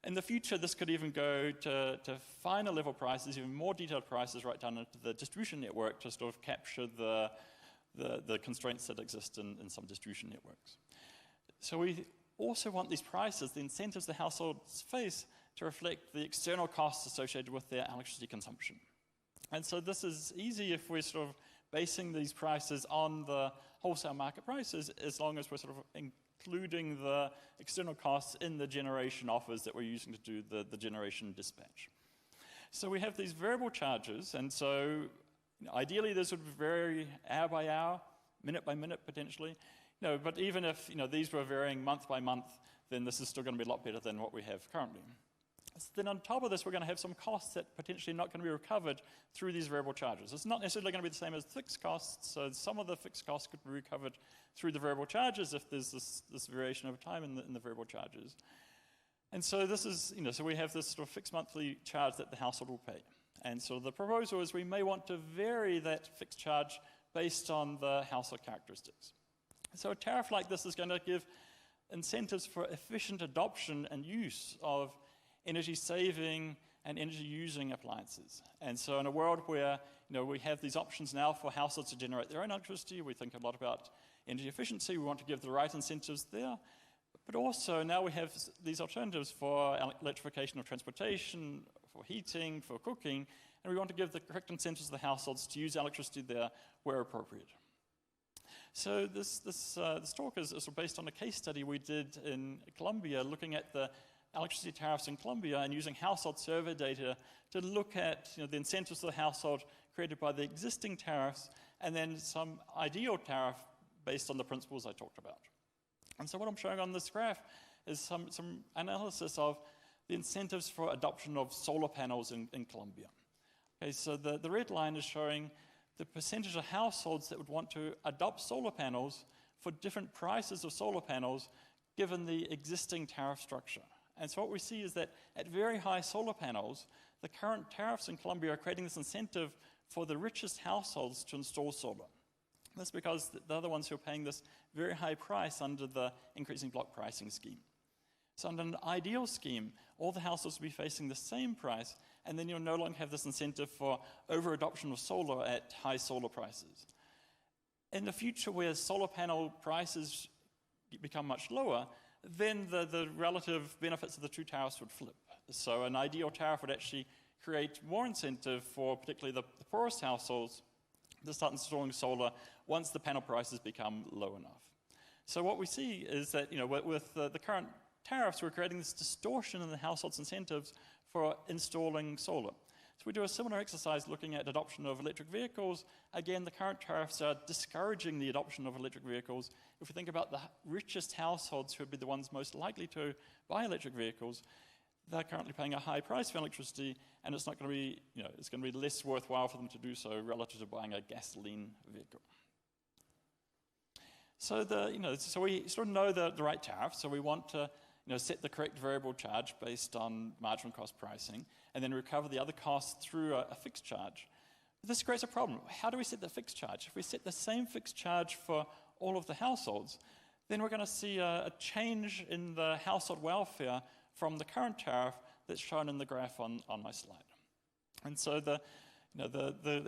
Speaker 5: In the future, this could even go to finer level prices, even more detailed prices, right down into the distribution network to sort of capture the constraints that exist in some distribution networks. So we also want these prices, the incentives the households face, to reflect the external costs associated with their electricity consumption. And so this is easy if we're sort of basing these prices on the wholesale market prices, as long as we're sort of including the external costs in the generation offers that we're using to do the generation dispatch. So we have these variable charges, and so ideally this would vary hour by hour, minute by minute potentially. But even if these were varying month by month, then this is still going to be a lot better than what we have currently. So then on top of this, we're going to have some costs that potentially not going to be recovered through these variable charges. It's not necessarily going to be the same as fixed costs, so some of the fixed costs could be recovered through the variable charges if there's this variation over time in the variable charges. And so this is, so we have this sort of fixed monthly charge that the household will pay. And so the proposal is we may want to vary that fixed charge based on the household characteristics. So a tariff like this is going to give incentives for efficient adoption and use of energy-saving and energy-using appliances. And so in a world where we have these options now for households to generate their own electricity, we think a lot about energy efficiency, we want to give the right incentives there, but also now we have these alternatives for electrification of transportation, for heating, for cooking, and we want to give the correct incentives to the households to use electricity there where appropriate. So this talk is based on a case study we did in Colombia, looking at the electricity tariffs in Colombia and using household survey data to look at the incentives of the household created by the existing tariffs and then some ideal tariff based on the principles I talked about. And so what I'm showing on this graph is some analysis of the incentives for adoption of solar panels in Colombia. Okay, so the red line is showing the percentage of households that would want to adopt solar panels for different prices of solar panels given the existing tariff structure. And so what we see is that at very high solar panels, the current tariffs in Colombia are creating this incentive for the richest households to install solar. That's because they're the ones who are paying this very high price under the increasing block pricing scheme. So under an ideal scheme, all the households will be facing the same price, and then you'll no longer have this incentive for over-adoption of solar at high solar prices. In the future, where solar panel prices become much lower, then the relative benefits of the two tariffs would flip. So an ideal tariff would actually create more incentive for particularly the poorest households to start installing solar once the panel prices become low enough. So what we see is that with the current tariffs, we're creating this distortion in the households' incentives for installing solar. So we do a similar exercise looking at adoption of electric vehicles. Again, the current tariffs are discouraging the adoption of electric vehicles. If we think about the richest households who would be the ones most likely to buy electric vehicles, they're currently paying a high price for electricity, and it's not going to be, it's going to be less worthwhile for them to do so relative to buying a gasoline vehicle. So so we sort of know the right tariff. So we want to set the correct variable charge based on marginal cost pricing, and then recover the other costs through a fixed charge. But this creates a problem. How do we set the fixed charge? If we set the same fixed charge for all of the households, then we're going to see a change in the household welfare from the current tariff that's shown in the graph on my slide. And so the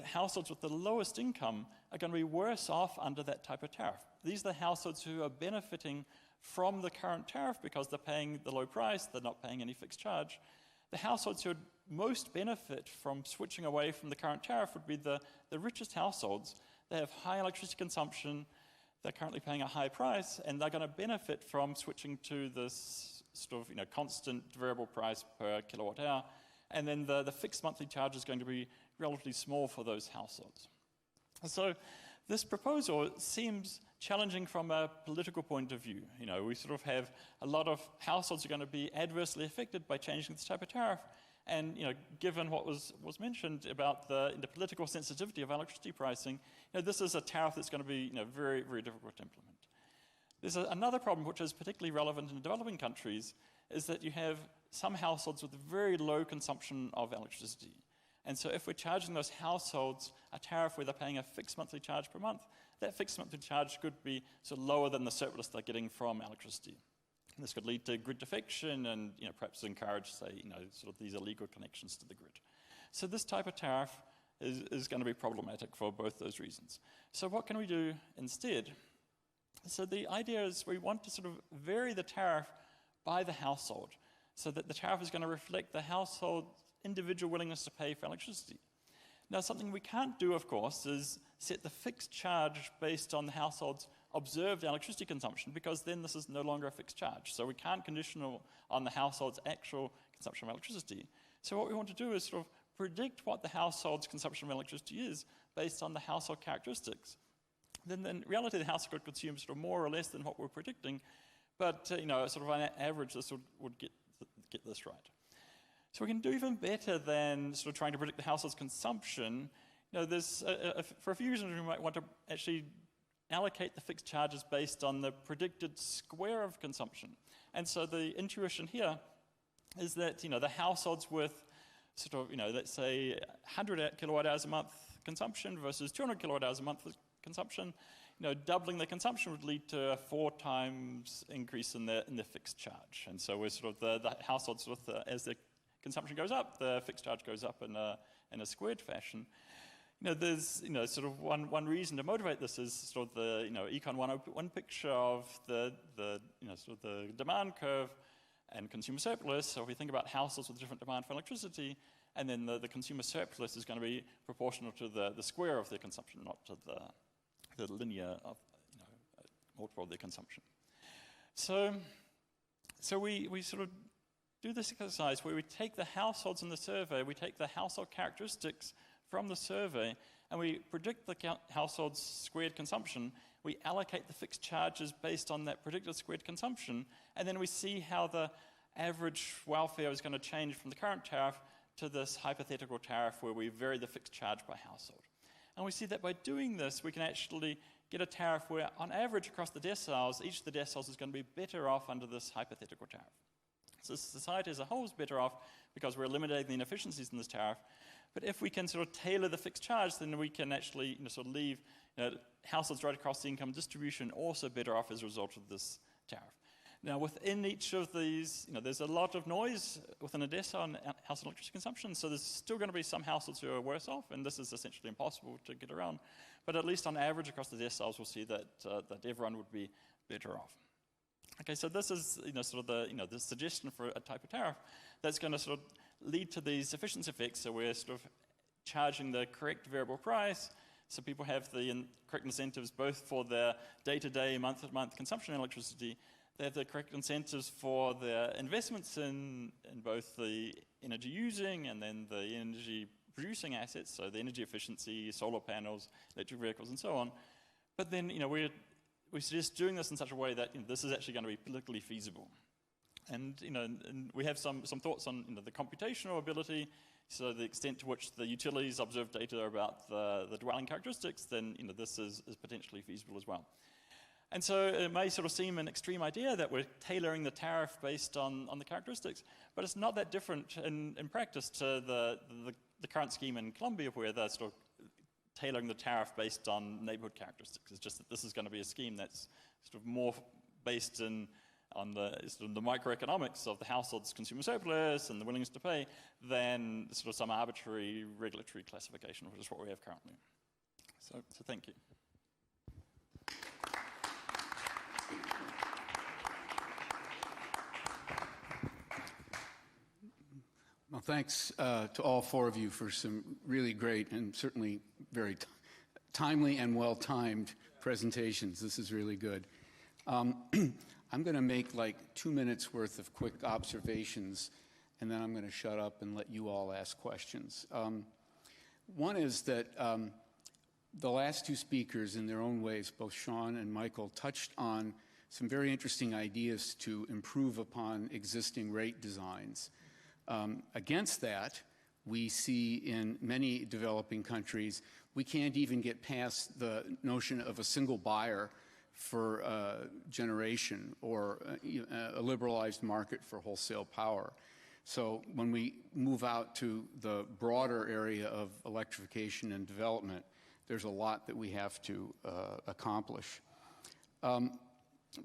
Speaker 5: households with the lowest income are going to be worse off under that type of tariff. These are the households who are benefiting from the current tariff because they're paying the low price, they're not paying any fixed charge. The households who would most benefit from switching away from the current tariff would be the richest households. They have high electricity consumption, they're currently paying a high price, and they're going to benefit from switching to this sort of constant variable price per kilowatt hour. And then the fixed monthly charge is going to be relatively small for those households. So this proposal seems challenging from a political point of view. We sort of have a lot of households are going to be adversely affected by changing this type of tariff. And given what was mentioned about the political sensitivity of electricity pricing, this is a tariff that's going to be very, very difficult to implement. There's another problem which is particularly relevant in developing countries, is that you have some households with very low consumption of electricity. And so if we're charging those households a tariff where they're paying a fixed monthly charge per month, that fixed monthly charge could be sort of lower than the surplus they're getting from electricity. And this could lead to grid defection and perhaps encourage, say, sort of these illegal connections to the grid. So this type of tariff is going to be problematic for both those reasons. So what can we do instead? So the idea is we want to sort of vary the tariff by the household so that the tariff is going to reflect the household's individual willingness to pay for electricity. Now, something we can't do, of course, is set the fixed charge based on the household's observed electricity consumption, because then this is no longer a fixed charge. So we can't condition on the household's actual consumption of electricity. So what we want to do is sort of predict what the household's consumption of electricity is based on the household characteristics. Then in reality, the household could consume sort of more or less than what we're predicting, but sort of on average, this would get this right. So we can do even better than sort of trying to predict the household's consumption. There's for a few reasons we might want to actually allocate the fixed charges based on the predicted square of consumption. And so the intuition here is that the households with sort of, let's say 100 kilowatt hours a month consumption versus 200 kilowatt hours a month consumption, doubling the consumption would lead to a 4 times increase in the fixed charge. And so we're sort of the households as the consumption goes up, the fixed charge goes up in a squared fashion. There's sort of one reason to motivate this is sort of the Econ 101 picture of the sort of the demand curve and consumer surplus. So if we think about households with different demand for electricity, and then the consumer surplus is going to be proportional to the square of their consumption, not to the linear of multiple of their consumption. So we sort of do this exercise where we take the households in the survey, we take the household characteristics from the survey, and we predict the household's squared consumption. We allocate the fixed charges based on that predicted squared consumption, and then we see how the average welfare is going to change from the current tariff to this hypothetical tariff where we vary the fixed charge by household. And we see that by doing this, we can actually get a tariff where, on average, across the deciles, each of the deciles is going to be better off under this hypothetical tariff. So society as a whole is better off because we're eliminating the inefficiencies in this tariff. But if we can sort of tailor the fixed charge, then we can actually sort of leave households right across the income distribution also better off as a result of this tariff. Now, within each of these, there's a lot of noise within a decile on household electricity consumption, so there's still going to be some households who are worse off, and this is essentially impossible to get around. But at least on average across the deciles, we'll see that everyone would be better off. Okay, so this is sort of the suggestion for a type of tariff that's going to sort of lead to these efficiency effects. So we're sort of charging the correct variable price, so people have the correct incentives both for their day-to-day, month-to-month consumption of electricity. They have the correct incentives for their investments in both the energy using and then the energy producing assets, so the energy efficiency, solar panels, electric vehicles, and so on. But then, we suggest doing this in such a way that this is actually going to be politically feasible. And, and we have some thoughts on the computational ability, so the extent to which the utilities observe data about the dwelling characteristics, then this is potentially feasible as well. And so it may sort of seem an extreme idea that we're tailoring the tariff based on the characteristics, but it's not that different in practice to the current scheme in Colombia, where they're sort of tailoring the tariff based on neighborhood characteristics. It's just that this is going to be a scheme that's sort of more based on the microeconomics of the household's consumer surplus and the willingness to pay than sort of some arbitrary regulatory classification, which is what we have currently. So thank you.
Speaker 1: Well, thanks to all 4 of you for some really great and certainly very timely and well-timed presentations. This is really good. I'm going to make like 2 minutes worth of quick observations, and then I'm going to shut up and let you all ask questions. One is that the last 2 speakers, in their own ways, both Shaun and Michael, touched on some very interesting ideas to improve upon existing rate designs. Against that, we see in many developing countries, we can't even get past the notion of a single buyer for generation or a liberalized market for wholesale power. So when we move out to the broader area of electrification and development, there's a lot that we have to accomplish.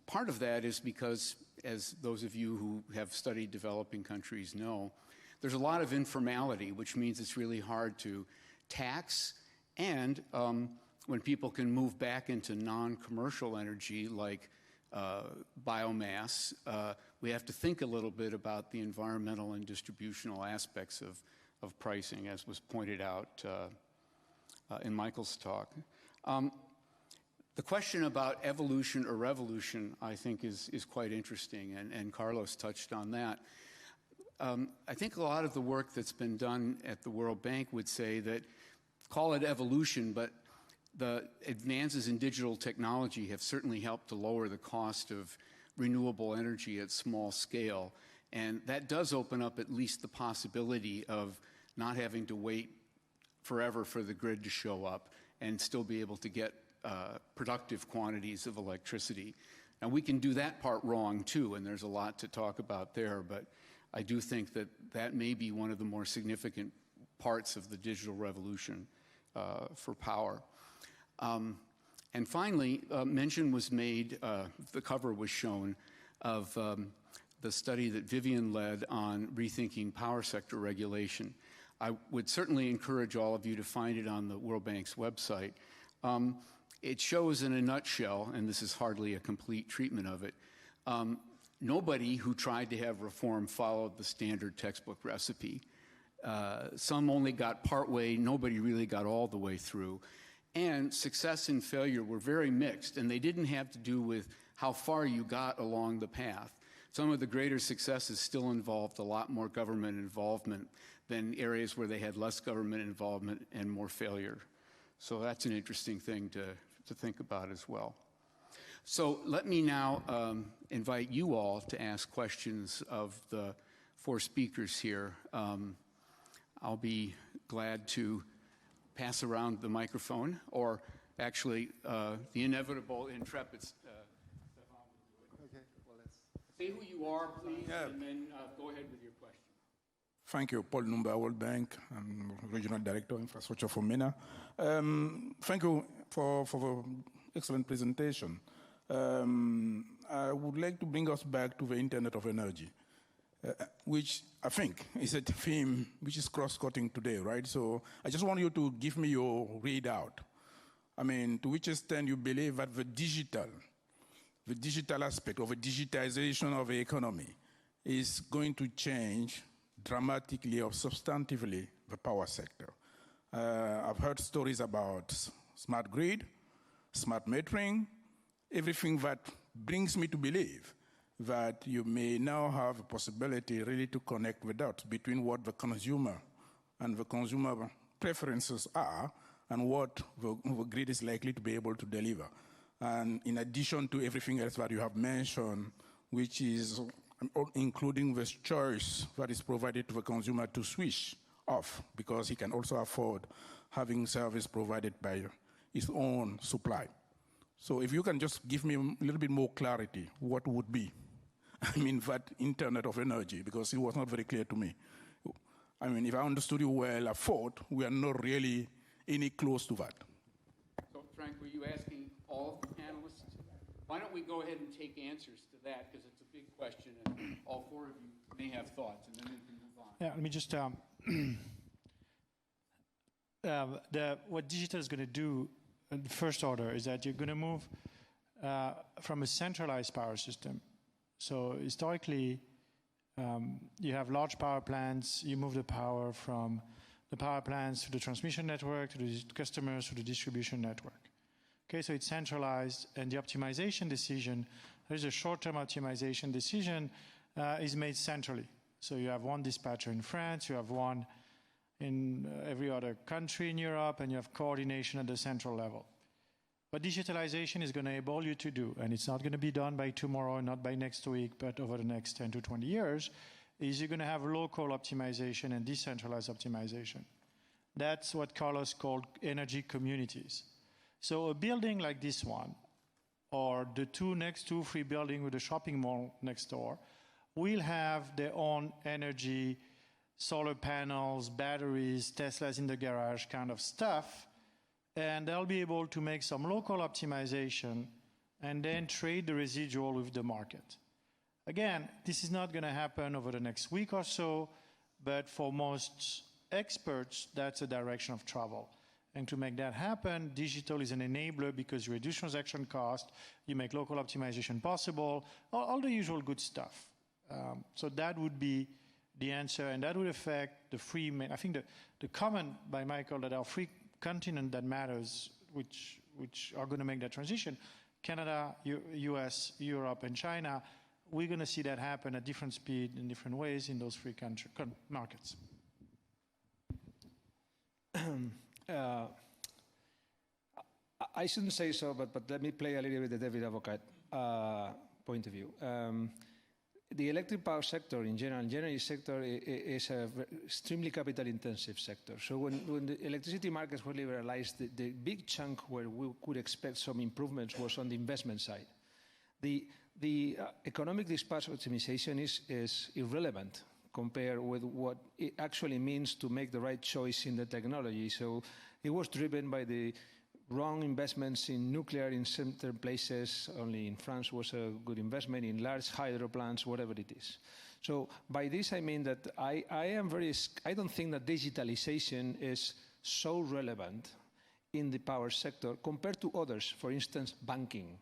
Speaker 1: Part of that is because, as those of you who have studied developing countries know, there's a lot of informality, which means it's really hard to tax. And when people can move back into non-commercial energy like biomass, we have to think a little bit about the environmental and distributional aspects of pricing, as was pointed out in Michael's talk. The question about evolution or revolution, I think, is quite interesting, and Carlos touched on that. I think a lot of the work that's been done at the World Bank would say that, call it evolution, but the advances in digital technology have certainly helped to lower the cost of renewable energy at small scale, and that does open up at least the possibility of not having to wait forever for the grid to show up and still be able to get productive quantities of electricity. Now, we can do that part wrong too, and there's a lot to talk about there, but I do think that that may be one of the more significant parts of the digital revolution for power. And finally, mention was made, the cover was shown, of the study that Vivian led on rethinking power sector regulation. I would certainly encourage all of you to find it on the World Bank's website. It shows in a nutshell, and this is hardly a complete treatment of it, nobody who tried to have reform followed the standard textbook recipe. Some only got part way, nobody really got all the way through. And success and failure were very mixed, and they didn't have to do with how far you got along the path. Some of the greater successes still involved a lot more government involvement than areas where they had less government involvement and more failure. So that's an interesting thing to think about as well. So let me now invite you all to ask questions of the four speakers here. I'll be glad to pass around the microphone, or actually the inevitable intrepid Stefan will do it.
Speaker 6: Okay, well, let's...
Speaker 1: Say who you are, please, and then go ahead with your question.
Speaker 6: Thank you, Paul Numba, World Bank. I'm Regional Director, Infrastructure for MENA. Thank you for the excellent presentation. I would like to bring us back to the Internet of Energy, which I think is a theme which is cross-cutting today, right? So I just want you to give me your readout. I mean, to which extent you believe that the digital aspect of the digitization of the economy is going to change dramatically or substantively the power sector. I've heard stories about smart grid, smart metering, everything that brings me to believe that you may now have a possibility really to connect the dots between what the consumer and the consumer preferences are and what the grid is likely to be able to deliver. And in addition to everything else that you have mentioned, which is including the choice that is provided to the consumer to switch off because he can also afford having service provided by his own supply. So if you can just give me a little bit more clarity, what would be, I mean, that Internet of Energy, because it was not very clear to me. I mean, if I understood you well, I thought we are not really any close to that.
Speaker 1: So, Frank, were you asking all the panelists? Why don't we go ahead and take answers to that, because it's a big question, and all four of you may have thoughts, and then we can move on.
Speaker 2: Yeah, let me just, what digital is going to do, in the first order, is that you're going to move from a centralized power system. So historically, you have large power plants, you move the power from the power plants to the transmission network, to the customers, to the distribution network. Okay, so it's centralized, and the optimization decision, there's a short-term optimization decision, is made centrally. So you have one dispatcher in France, you have one in every other country in Europe, and you have coordination at the central level. What digitalization is going to enable you to do, and it's not going to be done by tomorrow, not by next week, but over the next 10 to 20 years, is you're going to have local optimization and decentralized optimization. That's what Carlos called energy communities. So a building like this one, or the next two, three buildings with a shopping mall next door, will have their own energy, solar panels, batteries, Teslas in the garage kind of stuff, and they'll be able to make some local optimization and then trade the residual with the market. Again, this is not going to happen over the next week or so, but for most experts, that's a direction of travel. And to make that happen, digital is an enabler because you reduce transaction cost, you make local optimization possible, all the usual good stuff. So that would be the answer, and that would affect the free, I think the comment by Michael that our free continent that matters, which are going to make that transition, Canada, US, Europe, and China, we're going to see that happen at different speed in different ways in those free markets.
Speaker 3: I shouldn't say so, but let me play a little bit the David Advocate point of view. The electric power sector in general, the energy sector, is an extremely capital-intensive sector. So when the electricity markets were liberalized, the big chunk where we could expect some improvements was on the investment side. The economic dispatch optimization is irrelevant compared with what it actually means to make the right choice in the technology. So it was driven by the wrong investments in nuclear in certain places. Only in France was a good investment, in large hydro plants, whatever it is. So by this I mean that I don't think that digitalization is so relevant in the power sector compared to others, for instance, banking.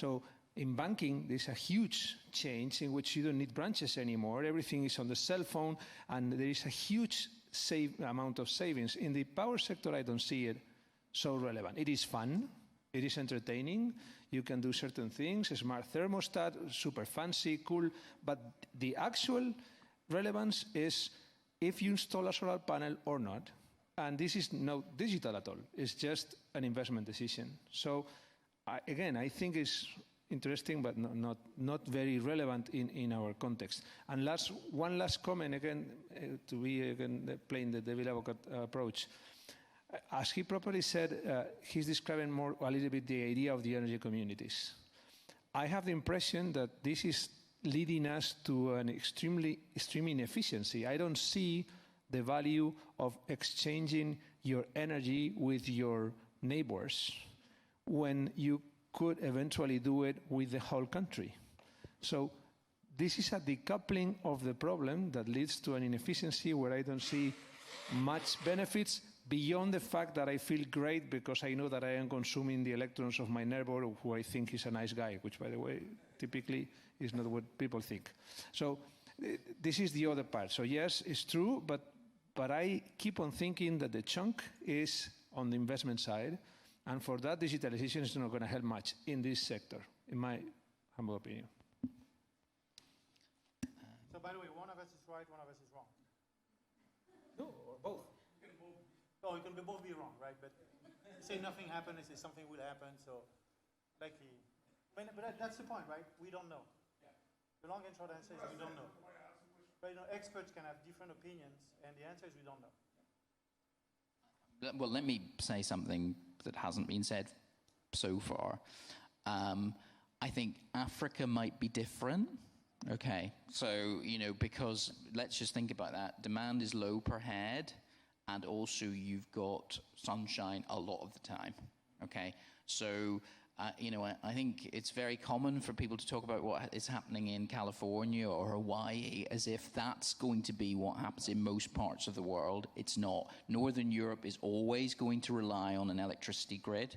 Speaker 3: So in banking, there's a huge change in which you don't need branches anymore. Everything is on the cell phone, and there is a huge amount of savings. In the power sector, I don't see it so relevant. It is fun. It is entertaining. You can do certain things, a smart thermostat, super fancy, cool. But the actual relevance is if you install a solar panel or not. And this is not digital at all. It's just an investment decision. So again, I think it's interesting, but not very relevant in our context. And one last comment, again, to be again playing the devil advocate approach. As he properly said, he's describing a little bit the idea of the energy communities. I have the impression that this is leading us to an extreme inefficiency. I don't see the value of exchanging your energy with your neighbors when you could eventually do it with the whole country. So this is a decoupling of the problem that leads to an inefficiency where I don't see much benefits beyond the fact that I feel great because I know that I am consuming the electrons of my neighbor who I think is a nice guy, which, by the way, typically is not what people think. So this is the other part. So yes, it's true, but I keep on thinking that the chunk is on the investment side, and for that, digitalization is not going to help much in this sector, in my humble opinion.
Speaker 7: So by the way, one of us is right, one of us is wrong.
Speaker 3: No, or both.
Speaker 7: Oh, you can both be wrong, right? But you say nothing happened, you say something will happen, so likely. But that's the point, right? We don't know. The long and short answer is we don't know. But experts can have different opinions, and the answer is we don't know.
Speaker 4: Well, let me say something that hasn't been said so far. I think Africa might be different. Okay, so, because let's just think about that. Demand is low per head, and also you've got sunshine a lot of the time. Okay, so, I think it's very common for people to talk about what is happening in California or Hawaii as if that's going to be what happens in most parts of the world. It's not. Northern Europe is always going to rely on an electricity grid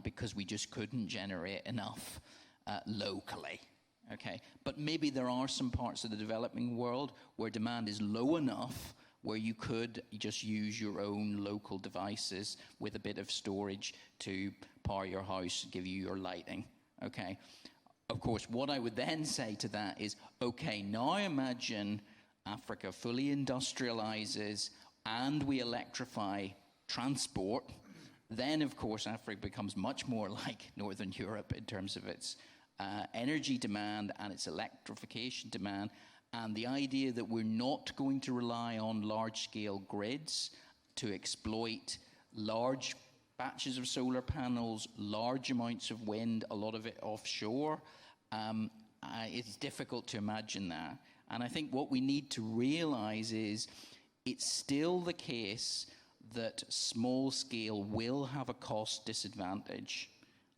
Speaker 4: because we just couldn't generate enough locally. Okay, but maybe there are some parts of the developing world where demand is low enough where you could just use your own local devices with a bit of storage to power your house, give you your lighting, okay? Of course, what I would then say to that is, okay, now imagine Africa fully industrializes and we electrify transport. Then, of course, Africa becomes much more like Northern Europe in terms of its energy demand and its electrification demand. And the idea that we're not going to rely on large-scale grids to exploit large batches of solar panels, large amounts of wind, a lot of it offshore, it's difficult to imagine that. And I think what we need to realize is it's still the case that small scale will have a cost disadvantage.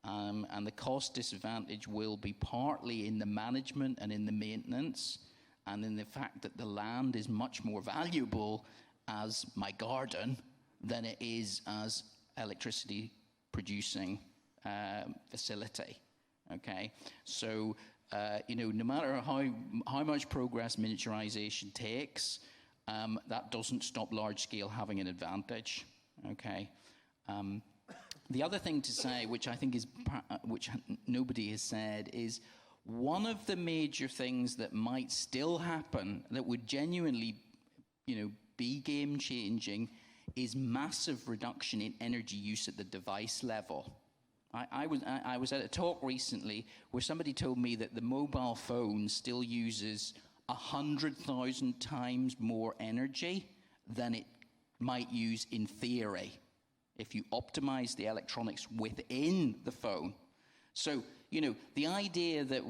Speaker 4: And the cost disadvantage will be partly in the management and in the maintenance, and in the fact that the land is much more valuable as my garden than it is as electricity producing facility, okay? So, no matter how much progress miniaturization takes, that doesn't stop large scale having an advantage, okay? The other thing to say, which I think is, which nobody has said, is one of the major things that might still happen that would genuinely, be game-changing is massive reduction in energy use at the device level. I was at a talk recently where somebody told me that the mobile phone still uses 100,000 times more energy than it might use in theory if you optimize the electronics within the phone. So, the idea that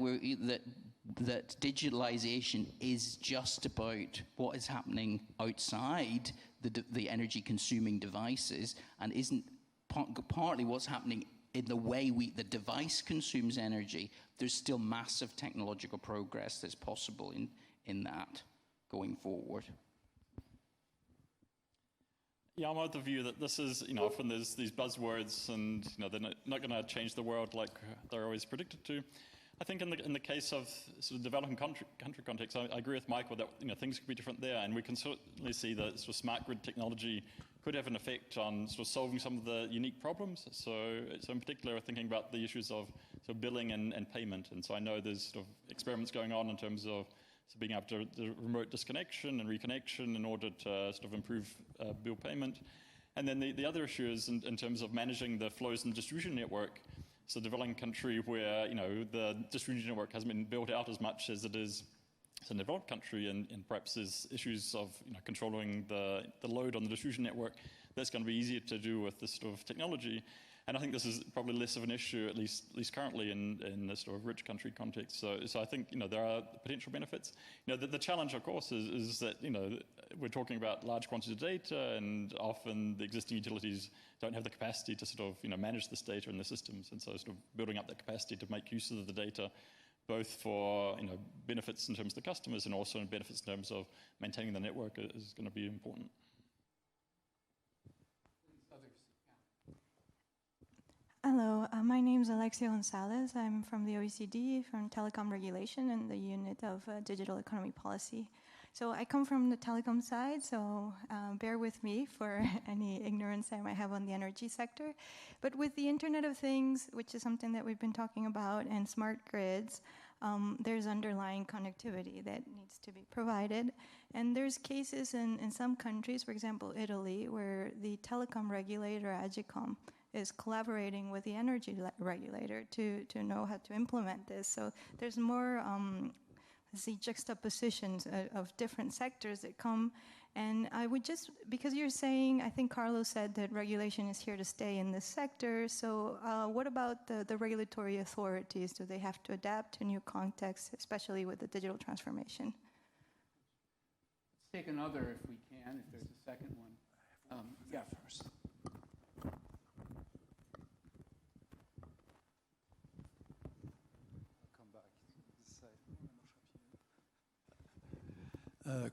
Speaker 4: that digitalization is just about what is happening outside the energy-consuming devices and isn't partly what's happening in the way the device consumes energy. There's still massive technological progress that's possible in that going forward.
Speaker 5: Yeah, I'm of the view that this is, often there's these buzzwords and, they're not going to change the world like they're always predicted to. I think in the case of sort of developing country context, I agree with Michael that, things could be different there, and we can certainly see that sort of smart grid technology could have an effect on sort of solving some of the unique problems. So in particular, thinking about the issues of sort of billing and payment. And so I know there's sort of experiments going on in terms of being able to do remote disconnection and reconnection in order to sort of improve bill payment. And then the other issue is in terms of managing the flows in the distribution network. So developing country where, the distribution network hasn't been built out as much as it is in a developed country, and perhaps there's issues of controlling the load on the distribution network. That's going to be easier to do with this sort of technology. And I think this is probably less of an issue, at least currently, in this sort of rich country context. So I think there are potential benefits. The challenge, of course, is that we're talking about large quantities of data, and often the existing utilities don't have the capacity to sort of manage this data in the systems. And so sort of building up that capacity to make use of the data, both for benefits in terms of the customers and also benefits in terms of maintaining the network, is going to be important.
Speaker 8: Hello, my name is Alexia Gonzalez. I'm from the OECD, from Telecom Regulation and the unit of Digital Economy Policy. So I come from the telecom side, so bear with me for any ignorance I might have on the energy sector. But with the Internet of Things, which is something that we've been talking about, and smart grids, there's underlying connectivity that needs to be provided. And there's cases in some countries, for example, Italy, where the telecom regulator, AGCOM, is collaborating with the energy regulator to know how to implement this. So there's more juxtapositions of different sectors that come. And I would just, because you're saying, I think Carlos said that regulation is here to stay in this sector. So what about the regulatory authorities? Do they have to adapt to new contexts, especially with the digital transformation?
Speaker 1: Let's take another if we can, if there's a second one. Yeah, first.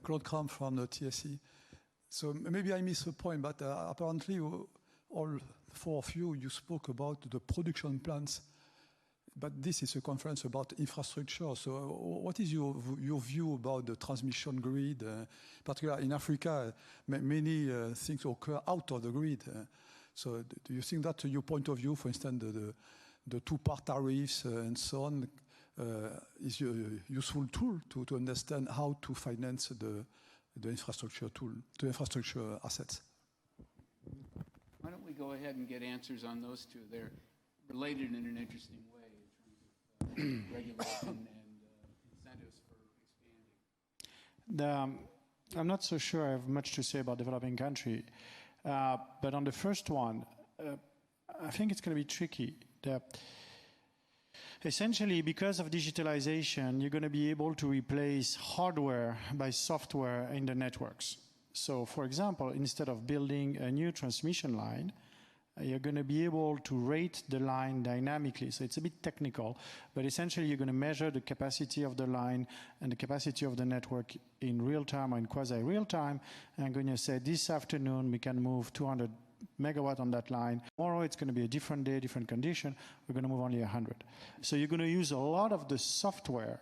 Speaker 9: Claude Cram from the TSE. So maybe I missed a point, but apparently all four of you spoke about the production plants, but this is a conference about infrastructure. So what is your view about the transmission grid? Particularly in Africa, many things occur out of the grid. So do you think that your point of view, for instance, the two-part tariffs and so on, is a useful tool to understand how to finance the infrastructure tool, the infrastructure assets?
Speaker 1: Why don't we go ahead and get answers on those two? They're related in an interesting way in terms of regulation and incentives for expanding.
Speaker 2: I'm not so sure I have much to say about developing country, but on the first one, I think it's going to be tricky. Essentially, because of digitalization, you're going to be able to replace hardware by software in the networks. So, for example, instead of building a new transmission line, you're going to be able to rate the line dynamically. So it's a bit technical, but essentially you're going to measure the capacity of the line and the capacity of the network in real time or in quasi-real time, and going to say, this afternoon we can move 200 megawatt on that line. Tomorrow it's going to be a different day, different condition. We're going to move only 100. So you're going to use a lot of the software,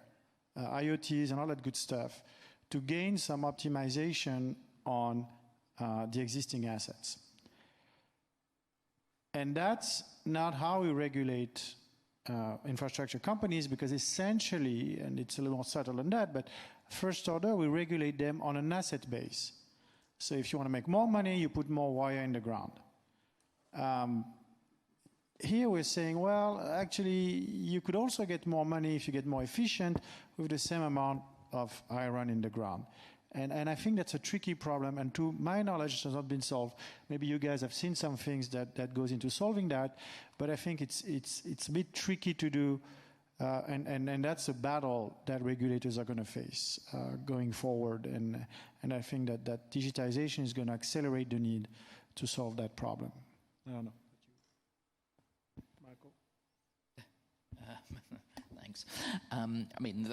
Speaker 2: IoTs and all that good stuff, to gain some optimization on the existing assets. And that's not how we regulate infrastructure companies, because essentially, and it's a little more subtle than that, but first order, we regulate them on an asset base. So if you want to make more money, you put more wire in the ground. Here we're saying, well, actually, you could also get more money if you get more efficient with the same amount of iron in the ground. And I think that's a tricky problem, and to my knowledge, it has not been solved. Maybe you guys have seen some things that goes into solving that, but I think it's a bit tricky to do And that's a battle that regulators are going to face going forward. And I think that digitization is going to accelerate the need to solve that problem. I don't know. Michael?
Speaker 4: Thanks. I mean,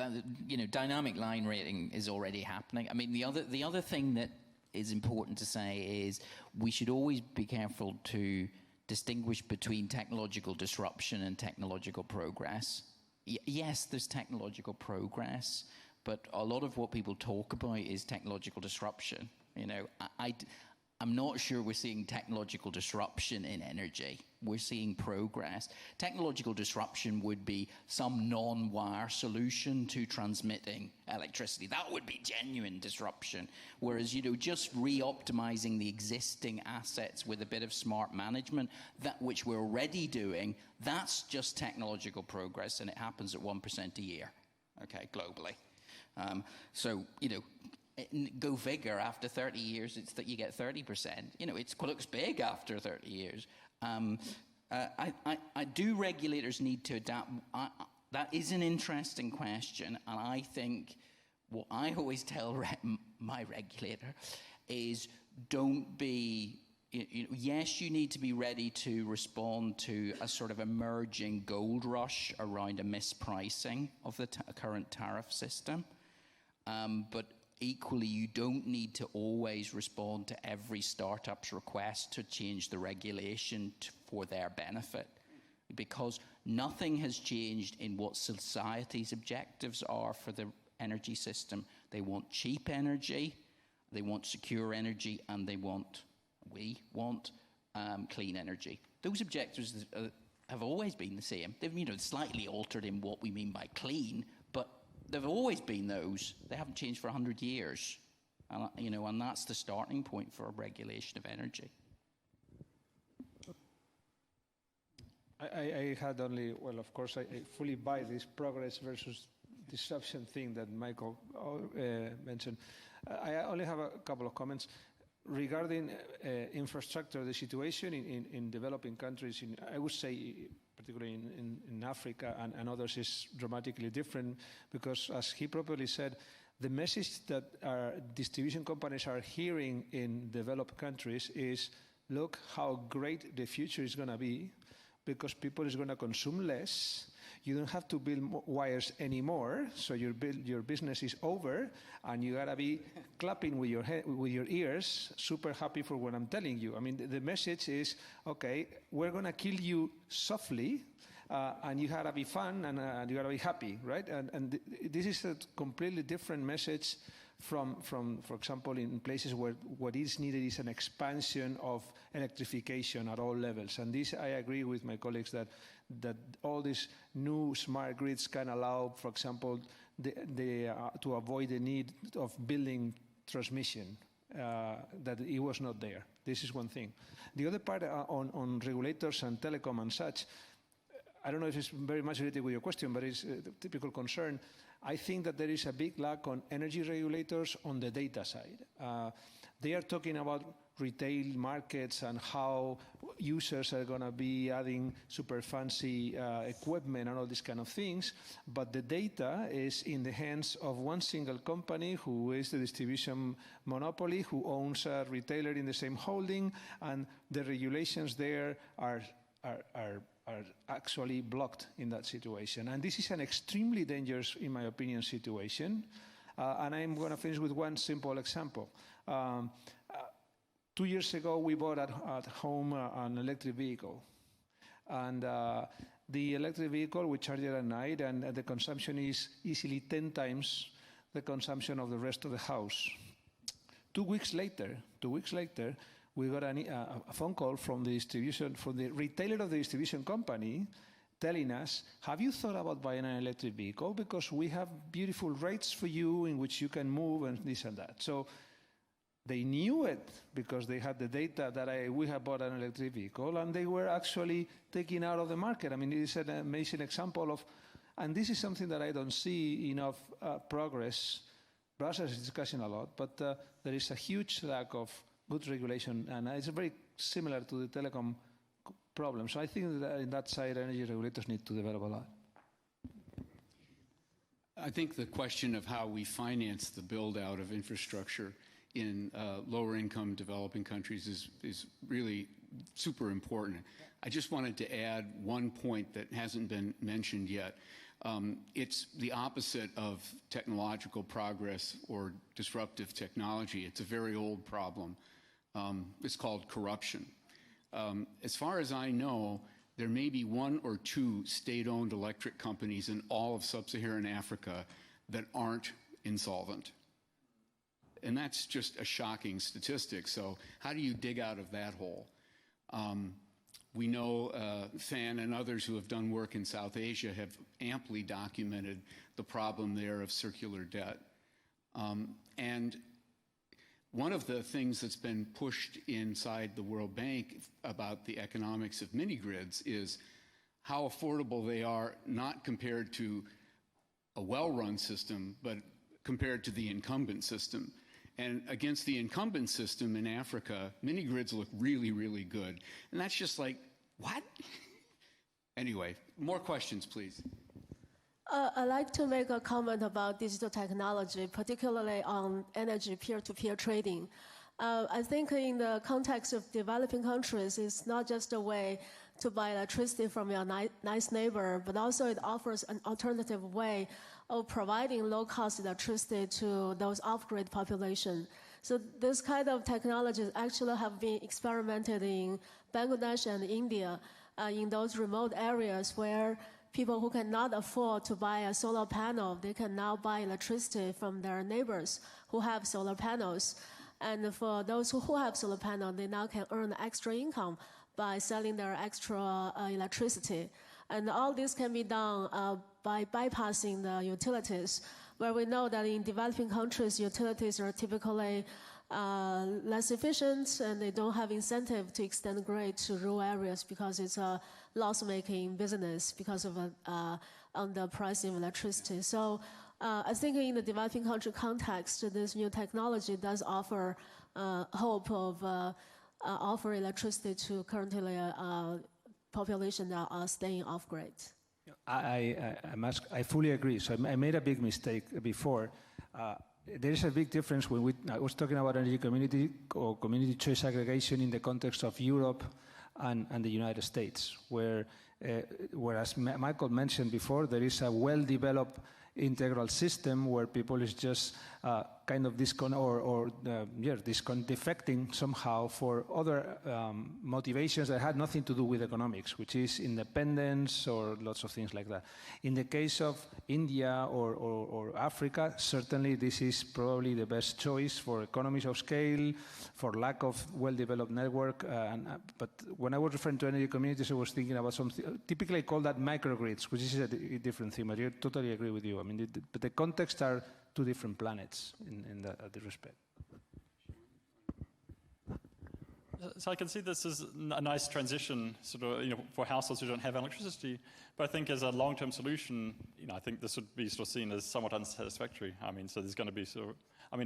Speaker 4: dynamic line rating is already happening. I mean, the other thing that is important to say is we should always be careful to distinguish between technological disruption and technological progress. Yes, there's technological progress, but a lot of what people talk about is technological disruption. I'm not sure we're seeing technological disruption in energy. We're seeing progress. Technological disruption would be some non-wire solution to transmitting electricity. That would be genuine disruption. Whereas, just re-optimizing the existing assets with a bit of smart management, that which we're already doing, that's just technological progress, and it happens at 1% a year, okay, globally. Go figure, after 30 years, it's that you get 30%. It looks big after 30 years. Do regulators need to adapt? That is an interesting question, and I think what I always tell my regulator is don't be, yes, you need to be ready to respond to a sort of emerging gold rush around a mispricing of the current tariff system, but equally, you don't need to always respond to every startup's request to change the regulation for their benefit, because nothing has changed in what society's objectives are for the energy system. They want cheap energy, they want secure energy, and we want clean energy. Those objectives have always been the same. They've slightly altered in what we mean by clean, but they've always been those. They haven't changed for 100 years. And that's the starting point for a regulation of energy.
Speaker 3: I had only, well, of course, I fully buy this progress versus disruption thing that Michael mentioned. I only have a couple of comments. Regarding infrastructure, the situation in developing countries, I would say, particularly in Africa and others, is dramatically different, because, as he properly said, the message that our distribution companies are hearing in developed countries is, look how great the future is going to be, because people is going to consume less. You don't have to build wires anymore, so your business is over, and you gotta be clapping with your ears, super happy for what I'm telling you. I mean, the message is, okay, we're gonna kill you softly, and you gotta be fun, and you gotta be happy, right? And this is a completely different message from, for example, in places where what is needed is an expansion of electrification at all levels. And this, I agree with my colleagues that all these new smart grids can allow, for example, to avoid the need of building transmission, that it was not there. This is one thing. The other part on regulators and telecom and such, I don't know if it's very much related with your question, but it's a typical concern. I think that there is a big lack on energy regulators on the data side. They are talking about retail markets and how users are going to be adding super fancy equipment and all these kind of things, but the data is in the hands of one single company who is the distribution monopoly, who owns a retailer in the same holding, and the regulations there are actually blocked in that situation. And this is an extremely dangerous, in my opinion, situation. And I'm going to finish with one simple example. 2 years ago, we bought at home an electric vehicle. And the electric vehicle, we charge it at night, and the consumption is easily 10 times the consumption of the rest of the house. 2 weeks later, we got a phone call from the retailer of the distribution company telling us, have you thought about buying an electric vehicle? Because we have beautiful rates for you in which you can move and this and that. So they knew it because they had the data that we had bought an electric vehicle, and they were actually taking out of the market. I mean, it is an amazing example of, and this is something that I don't see enough progress. Brussels is discussing a lot, but there is a huge lack of good regulation, and it's very similar to the telecom problem. So I think that in that side, energy regulators need to develop a lot.
Speaker 1: I think the question of how we finance the build-out of infrastructure in lower-income developing countries is really super important. I just wanted to add one point that hasn't been mentioned yet. It's the opposite of technological progress or disruptive technology. It's a very old problem. It's called corruption. As far as I know, there may be 1 or 2 state-owned electric companies in all of sub-Saharan Africa that aren't insolvent. And that's just a shocking statistic. So how do you dig out of that hole? We know Fan and others who have done work in South Asia have amply documented the problem there of circular debt. And one of the things that's been pushed inside the World Bank about the economics of mini-grids is how affordable they are, not compared to a well-run system, but compared to the incumbent system. And against the incumbent system in Africa, mini-grids look really, really good. And that's just like, what? Anyway, more questions, please.
Speaker 10: I'd like to make a comment about digital technology, particularly on energy peer-to-peer trading. I think in the context of developing countries, it's not just a way to buy electricity from your nice neighbor, but also it offers an alternative way of providing low-cost electricity to those off-grid population. So this kind of technologies actually have been experimented in Bangladesh and India, in those remote areas where people who cannot afford to buy a solar panel, they can now buy electricity from their neighbors who have solar panels. And for those who have solar panels, they now can earn extra income by selling their extra electricity. And all this can be done by bypassing the utilities, where we know that in developing countries, utilities are typically less efficient and they don't have incentive to extend grid to rural areas because it's a loss-making business because of on the price of electricity. So I think in the developing country context, this new technology does offer hope of offer electricity to currently population that are staying off-grid.
Speaker 3: I fully agree. So I made a big mistake before. There is a big difference when I was talking about energy community or community choice aggregation in the context of Europe and the United States, whereas Michael mentioned before, there is a well-developed integral system where people is just kind of defecting somehow for other motivations that had nothing to do with economics, which is independence or lots of things like that. In the case of India or Africa, certainly this is probably the best choice for economies of scale, for lack of well-developed network. But when I was referring to energy communities, I was thinking about something, typically I call that microgrids, which is a different thing, but I totally agree with you. I mean, but the context are two different planets in that respect.
Speaker 5: So I can see this as a nice transition, sort of, for households who don't have electricity. But I think as a long-term solution, I think this would be sort of seen as somewhat unsatisfactory. I mean, so there's going to be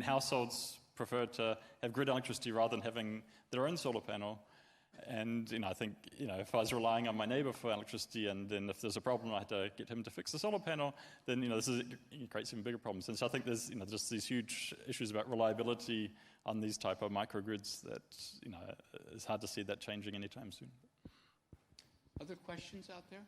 Speaker 5: households prefer to have grid electricity rather than having their own solar panel. And, I think, if I was relying on my neighbor for electricity and then if there's a problem, I had to get him to fix the solar panel, then, it creates even bigger problems. And so I think there's, just these huge issues about reliability on these type of microgrids that, it's hard to see that changing anytime soon.
Speaker 1: Other questions out there?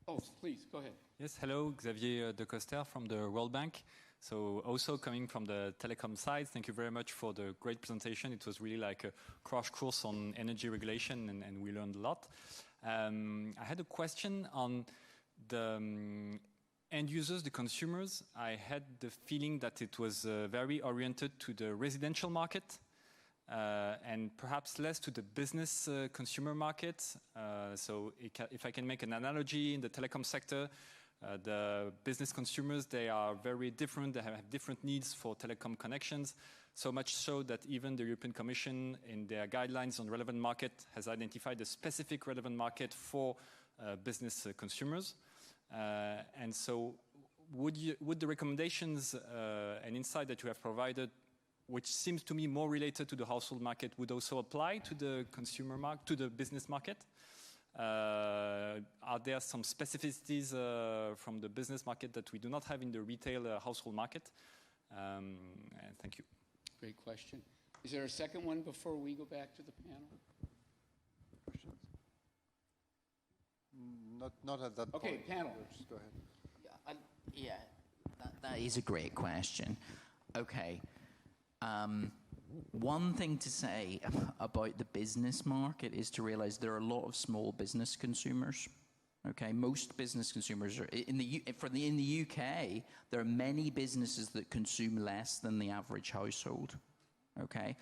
Speaker 1: Oh, please, go ahead.
Speaker 11: Yes, hello, Xavier de Coster from the World Bank. So also coming from the telecom side, thank you very much for the great presentation. It was really like a crash course on energy regulation and we learned a lot. I had a question on the end users, the consumers. I had the feeling that it was very oriented to the residential market and perhaps less to the business consumer market. So if I can make an analogy in the telecom sector, the business consumers, they are very different. They have different needs for telecom connections, so much so that even the European Commission in their guidelines on relevant market has identified a specific relevant market for business consumers. And so would the recommendations and insight that you have provided, which seems to me more related to the household market, would also apply to the consumer market, to the business market? Are there some specificities from the business market that we do not have in the retail household market? And thank you.
Speaker 1: Great question. Is there a second one before we go back to the panel?
Speaker 12: Questions? Not at that point.
Speaker 1: Okay, panel.
Speaker 12: Just go ahead.
Speaker 4: Yeah, that is a great question. Okay. One thing to say about the business market is to realize there are a lot of small business consumers. Okay, most business consumers are in the UK. There are many businesses that consume less than the average household. Okay,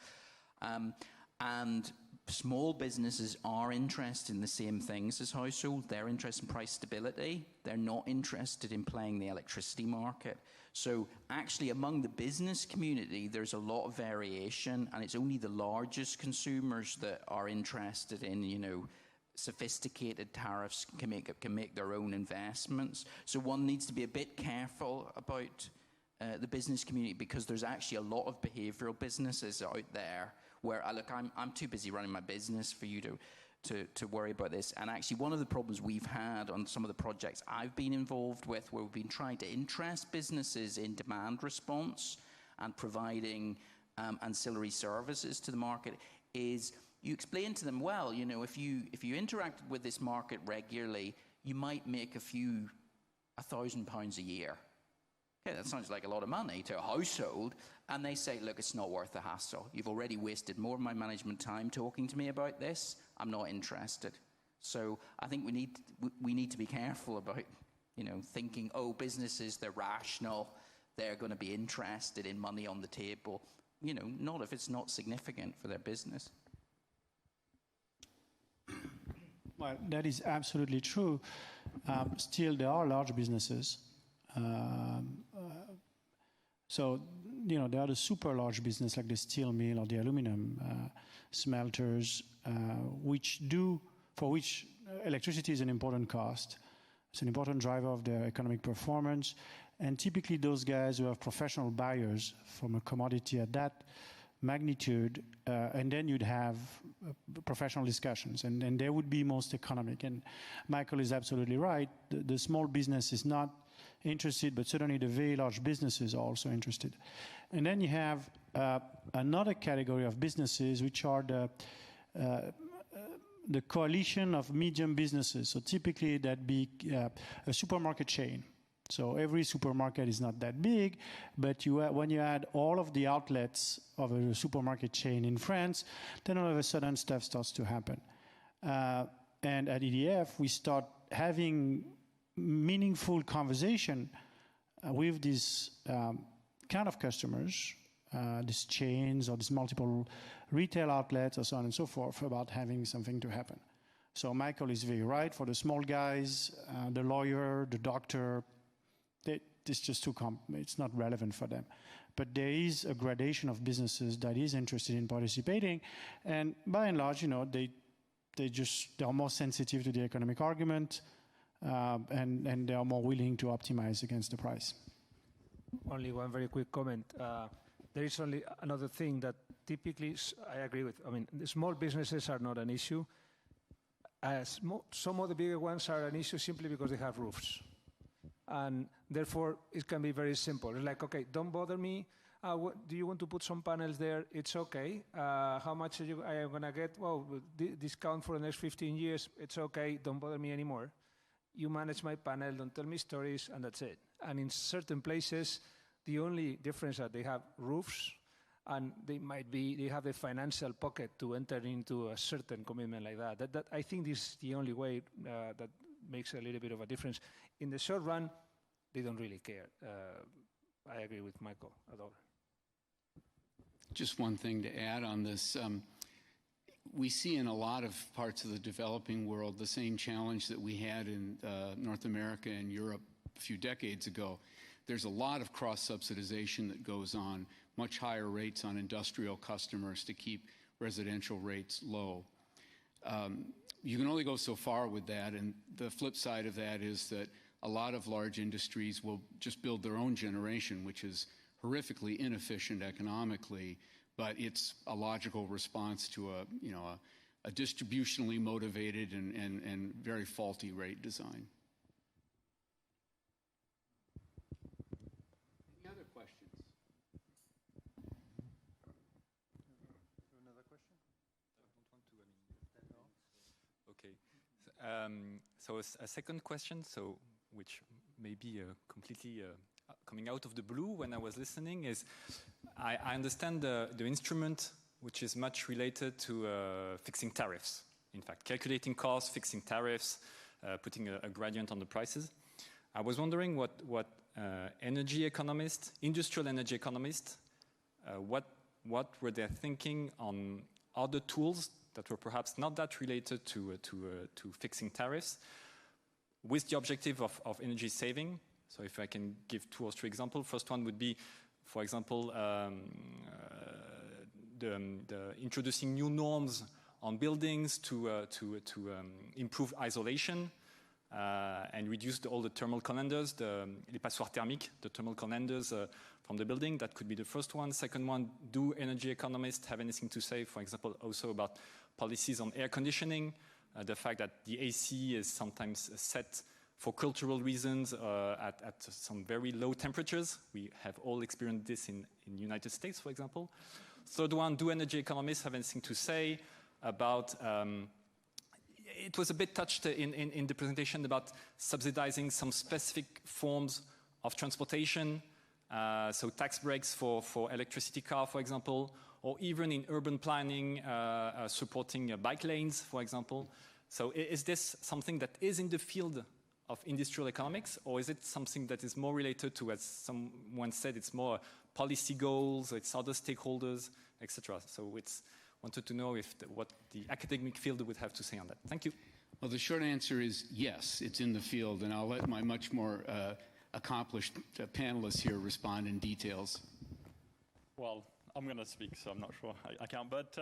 Speaker 4: and small businesses are interested in the same things as household. They're interested in price stability. They're not interested in playing the electricity market. So actually among the business community, there's a lot of variation, and it's only the largest consumers that are interested in, you know, sophisticated tariffs, can make their own investments. So one needs to be a bit careful about the business community, because there's actually a lot of behavioral businesses out there where, look, I'm too busy running my business for you to worry about this. And actually one of the problems we've had on some of the projects I've been involved with, where we've been trying to interest businesses in demand response and providing ancillary services to the market, is you explain to them, well, you know, if you interacted with this market regularly, you might make £1,000 a year. Okay, that sounds like a lot of money to a household. And they say, look, it's not worth the hassle. You've already wasted more of my management time talking to me about this. I'm not interested. So I think we need to be careful about, you know, thinking, oh, businesses, they're rational. They're going to be interested in money on the table. You know, not if it's not significant for their business.
Speaker 2: Well, that is absolutely true. Still, there are large businesses. So, you know, there are the super large business like the steel mill or the aluminum smelters, for which electricity is an important cost. It's an important driver of their economic performance. And typically those guys who have professional buyers from a commodity at that magnitude, and then you'd have professional discussions, and they would be most economic. And Michael is absolutely right. The small business is not interested, but certainly the very large businesses are also interested. And then you have another category of businesses, which are the coalition of medium businesses. So typically that'd be a supermarket chain. So every supermarket is not that big, but when you add all of the outlets of a supermarket chain in France, then all of a sudden stuff starts to happen. And at EDF, we start having meaningful conversation with these kind of customers, these chains or these multiple retail outlets or so on and so forth, about having something to happen. So Michael is very right. For the small guys, the lawyer, the doctor, it's just it's not relevant for them. But there is a gradation of businesses that is interested in participating, and by and large, you know, they are more sensitive to the economic argument, and they are more willing to optimize against the price.
Speaker 3: Only one very quick comment. There is only another thing that typically I agree with. I mean, the small businesses are not an issue. Some of the bigger ones are an issue simply because they have roofs. And therefore, it can be very simple. It's like, okay, don't bother me. Do you want to put some panels there? It's okay. How much I am going to get? Well, discount for the next 15 years. It's okay. Don't bother me anymore. You manage my panel. Don't tell me stories, and that's it. And in certain places, the only difference is that they have roofs, and they have the financial pocket to enter into a certain commitment like that. That I think this is the only way that makes a little bit of a difference. In the short run, they don't really care. I agree with Michael at all.
Speaker 1: Just one thing to add on this. We see in a lot of parts of the developing world the same challenge that we had in North America and Europe a few decades ago. There's a lot of cross-subsidization that goes on, much higher rates on industrial customers to keep residential rates low. You can only go so far with that, and the flip side of that is that a lot of large industries will just build their own generation, which is horrifically inefficient economically, but it's a logical response to a distributionally motivated and very faulty rate design. Any other questions?
Speaker 12: Another question?
Speaker 11: Okay. So a second question, which may be completely coming out of the blue when I was listening, is I understand the instrument which is much related to fixing tariffs. In fact, calculating costs, fixing tariffs, putting a gradient on the prices. I was wondering what energy economists, industrial energy economists, what were they thinking on other tools that were perhaps not that related to fixing tariffs, with the objective of energy saving. So if I can give 2 or 3 examples. First one would be, for example, the introducing new norms on buildings to improve isolation and reduce all the thermal calendars, les passoires thermiques, the thermal calendars from the building. That could be the first one. Second one, do energy economists have anything to say, for example, also about policies on air conditioning, the fact that the AC is sometimes set for cultural reasons at some very low temperatures. We have all experienced this in the United States, for example. Third one, do energy economists have anything to say about, it was a bit touched in the presentation about subsidizing some specific forms of transportation, so tax breaks for electricity car, for example, or even in urban planning, supporting bike lanes, for example. So is this something that is in the field of industrial economics, or is it something that is more related to, as someone said, it's more policy goals, it's other stakeholders, etc. So it's wanted to know if what the academic field would have to say on that. Thank you.
Speaker 1: Well, the short answer is yes, it's in the field, and I'll let my much more accomplished panelists here respond in details.
Speaker 5: Well, I'm going to speak, so I'm not sure I can't, but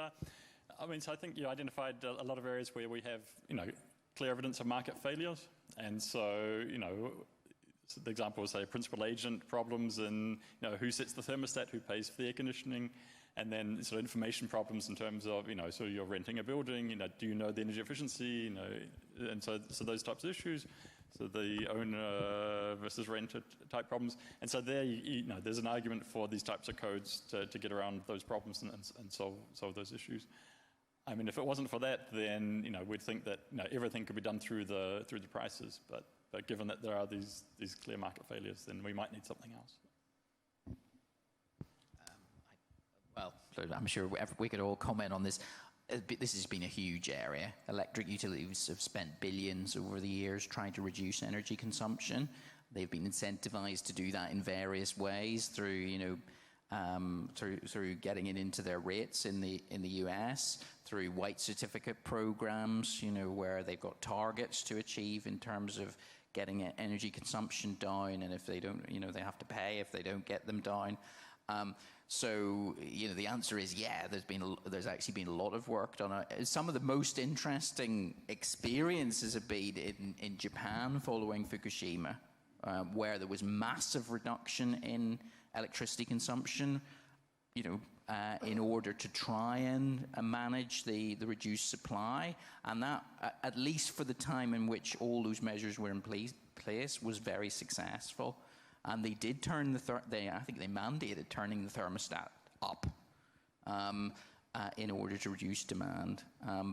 Speaker 5: I mean, so I think you identified a lot of areas where we have, clear evidence of market failures. And so, so the example was, say, principal agent problems and, who sets the thermostat, who pays for the air conditioning, and then sort of information problems in terms of, so you're renting a building, do you know the energy efficiency, and so those types of issues. So the owner versus renter type problems. And so there, there's an argument for these types of codes to get around those problems and solve those issues. I mean, if it wasn't for that, then we'd think that everything could be done through the prices. But given that there are these clear market failures, then we might need something else.
Speaker 4: Well, I'm sure we could all comment on this. This has been a huge area. Electric utilities have spent billions over the years trying to reduce energy consumption. They've been incentivized to do that in various ways through, through getting it into their rates in the US, through white certificate programs, where they've got targets to achieve in terms of getting energy consumption down, and if they don't, they have to pay if they don't get them down. So, the answer is, yeah, there's actually been a lot of work done. Some of the most interesting experiences have been in Japan following Fukushima, where there was massive reduction in electricity consumption, in order to try and manage the reduced supply. And that, at least for the time in which all those measures were in place, was very successful. And they did turn I think they mandated turning the thermostat up in order to reduce demand.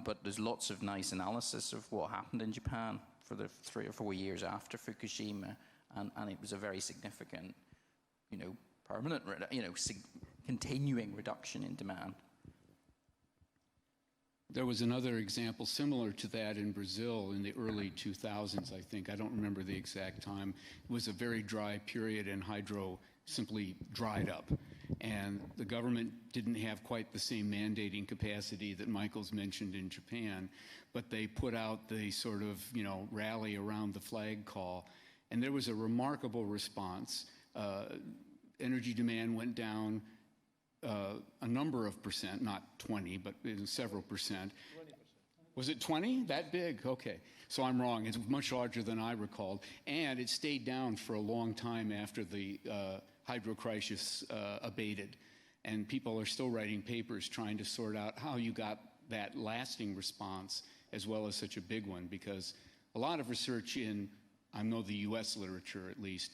Speaker 4: But there's lots of nice analysis of what happened in Japan for the 3 or 4 years after Fukushima, and it was a very significant, permanent, continuing reduction in demand.
Speaker 1: There was another example similar to that in Brazil in the early 2000s, I think. I don't remember the exact time. It was a very dry period, and hydro simply dried up. And the government didn't have quite the same mandating capacity that Michael's mentioned in Japan, but they put out the sort of, rally around the flag call. And there was a remarkable response. Energy demand went down a number of percent, not 20, but several percent. 20%. Was it 20? That big? Okay. So I'm wrong. It's much larger than I recalled. And it stayed down for a long time after the hydro crisis abated. And people are still writing papers trying to sort out how you got that lasting response as well as such a big one, because a lot of research in, I know the US literature at least,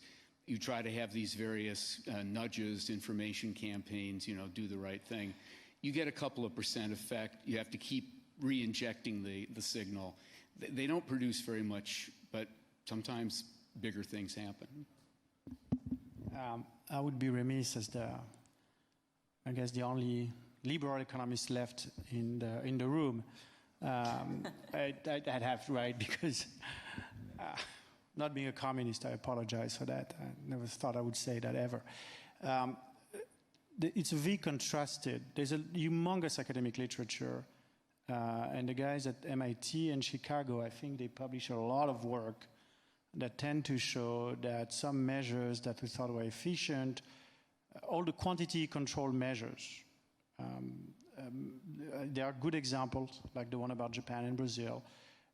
Speaker 1: you try to have these various nudges, information campaigns, you know, do the right thing. You get a couple of % effect. You have to keep re-injecting the signal. They don't produce very much, but sometimes bigger things happen.
Speaker 2: I would be remiss as I guess the only liberal economist left in the room. I'd have to write because not being a communist, I apologize for that. I never thought I would say that ever. It's very contrasted. There's a humongous academic literature, and the guys at MIT and Chicago, I think they publish a lot of work that tend to show that some measures that we thought were efficient, all the quantity control measures, there are good examples, like the one about Japan and Brazil,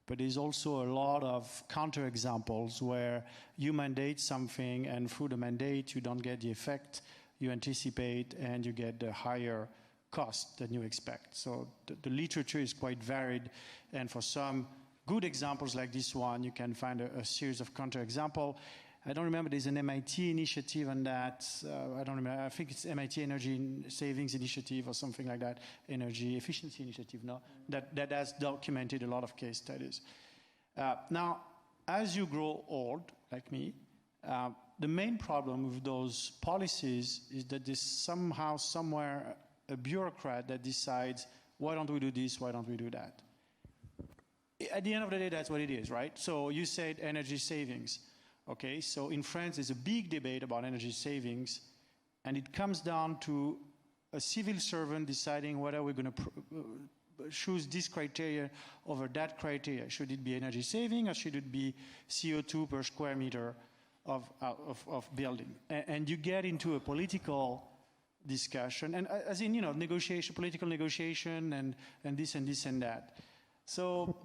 Speaker 2: but there's also a lot of counterexamples where you mandate something and through the mandate you don't get the effect you anticipate and you get the higher cost than you expect. So the literature is quite varied, and for some good examples like this one, you can find a series of counterexamples. I don't remember, there's an MIT initiative on that. I don't remember, I think it's MIT Energy Savings Initiative or something like that, Energy Efficiency Initiative, no? That has documented a lot of case studies. Now, as you grow old, like me, the main problem with those policies is that there's somehow, somewhere, a bureaucrat that decides, why don't we do this, why don't we do that? At the end of the day, that's what it is, right? So you said energy savings. Okay, so in France, there's a big debate about energy savings, and it comes down to a civil servant deciding whether we're going to choose this criteria over that criteria. Should it be energy saving, or should it be CO2 per square meter of building? And you get into a political discussion, and as in, you know, negotiation, political negotiation, and this and this and that. So,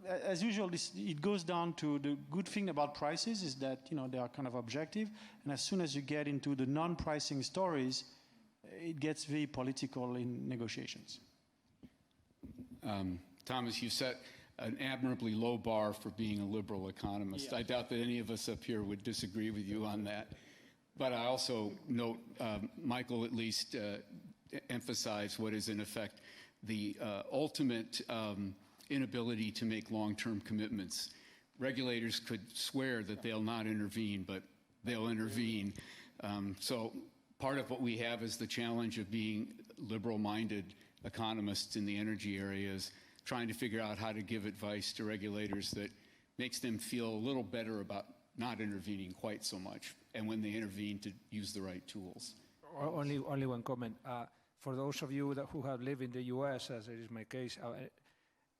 Speaker 2: as usual, it goes down to the good thing about prices is that, you know, they are kind of objective, and as soon as you get into the non-pricing stories, it gets very political in negotiations.
Speaker 1: Thomas, you set an admirably low bar for being a liberal economist. Yeah. I doubt that any of us up here would disagree with you on that. But I also note, Michael at least emphasized what is in effect the ultimate inability to make long-term commitments. Regulators could swear that they'll not intervene, but they'll intervene. So part of what we have is the challenge of being liberal-minded economists in the energy areas, trying to figure out how to give advice to regulators that makes them feel a little better about not intervening quite so much, and when they intervene, to use the right tools.
Speaker 3: Only one comment. For those of you who have lived in the US, as it is my case,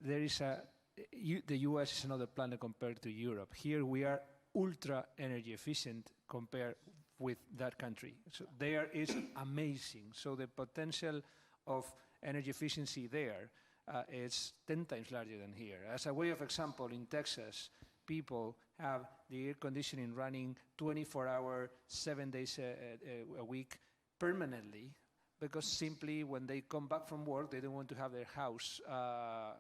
Speaker 3: there is the US is another planet compared to Europe. Here we are ultra energy efficient compared with that country. So there is amazing. So the potential of energy efficiency there is 10 times larger than here. As a way of example, in Texas, people have the air conditioning running 24-hour, 7 days a week permanently, because simply when they come back from work, they don't want to have their house a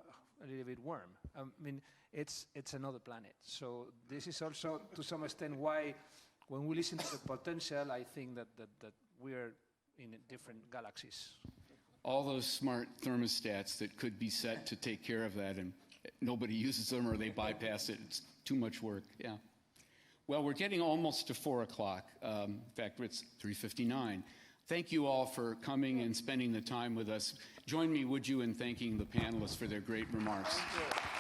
Speaker 3: little bit warm. I mean, it's another planet. So this is also, to some extent, why when we listen to the potential, I think that we are in different galaxies.
Speaker 1: All those smart thermostats that could be set to take care of that, and nobody uses them or they bypass it. It's too much work, yeah. Well, we're getting almost to 4 o'clock. In fact, it's 3:59. Thank you all for coming and spending the time with us. Join me, would you, in thanking the panelists for their great remarks.
Speaker 7: Thank you.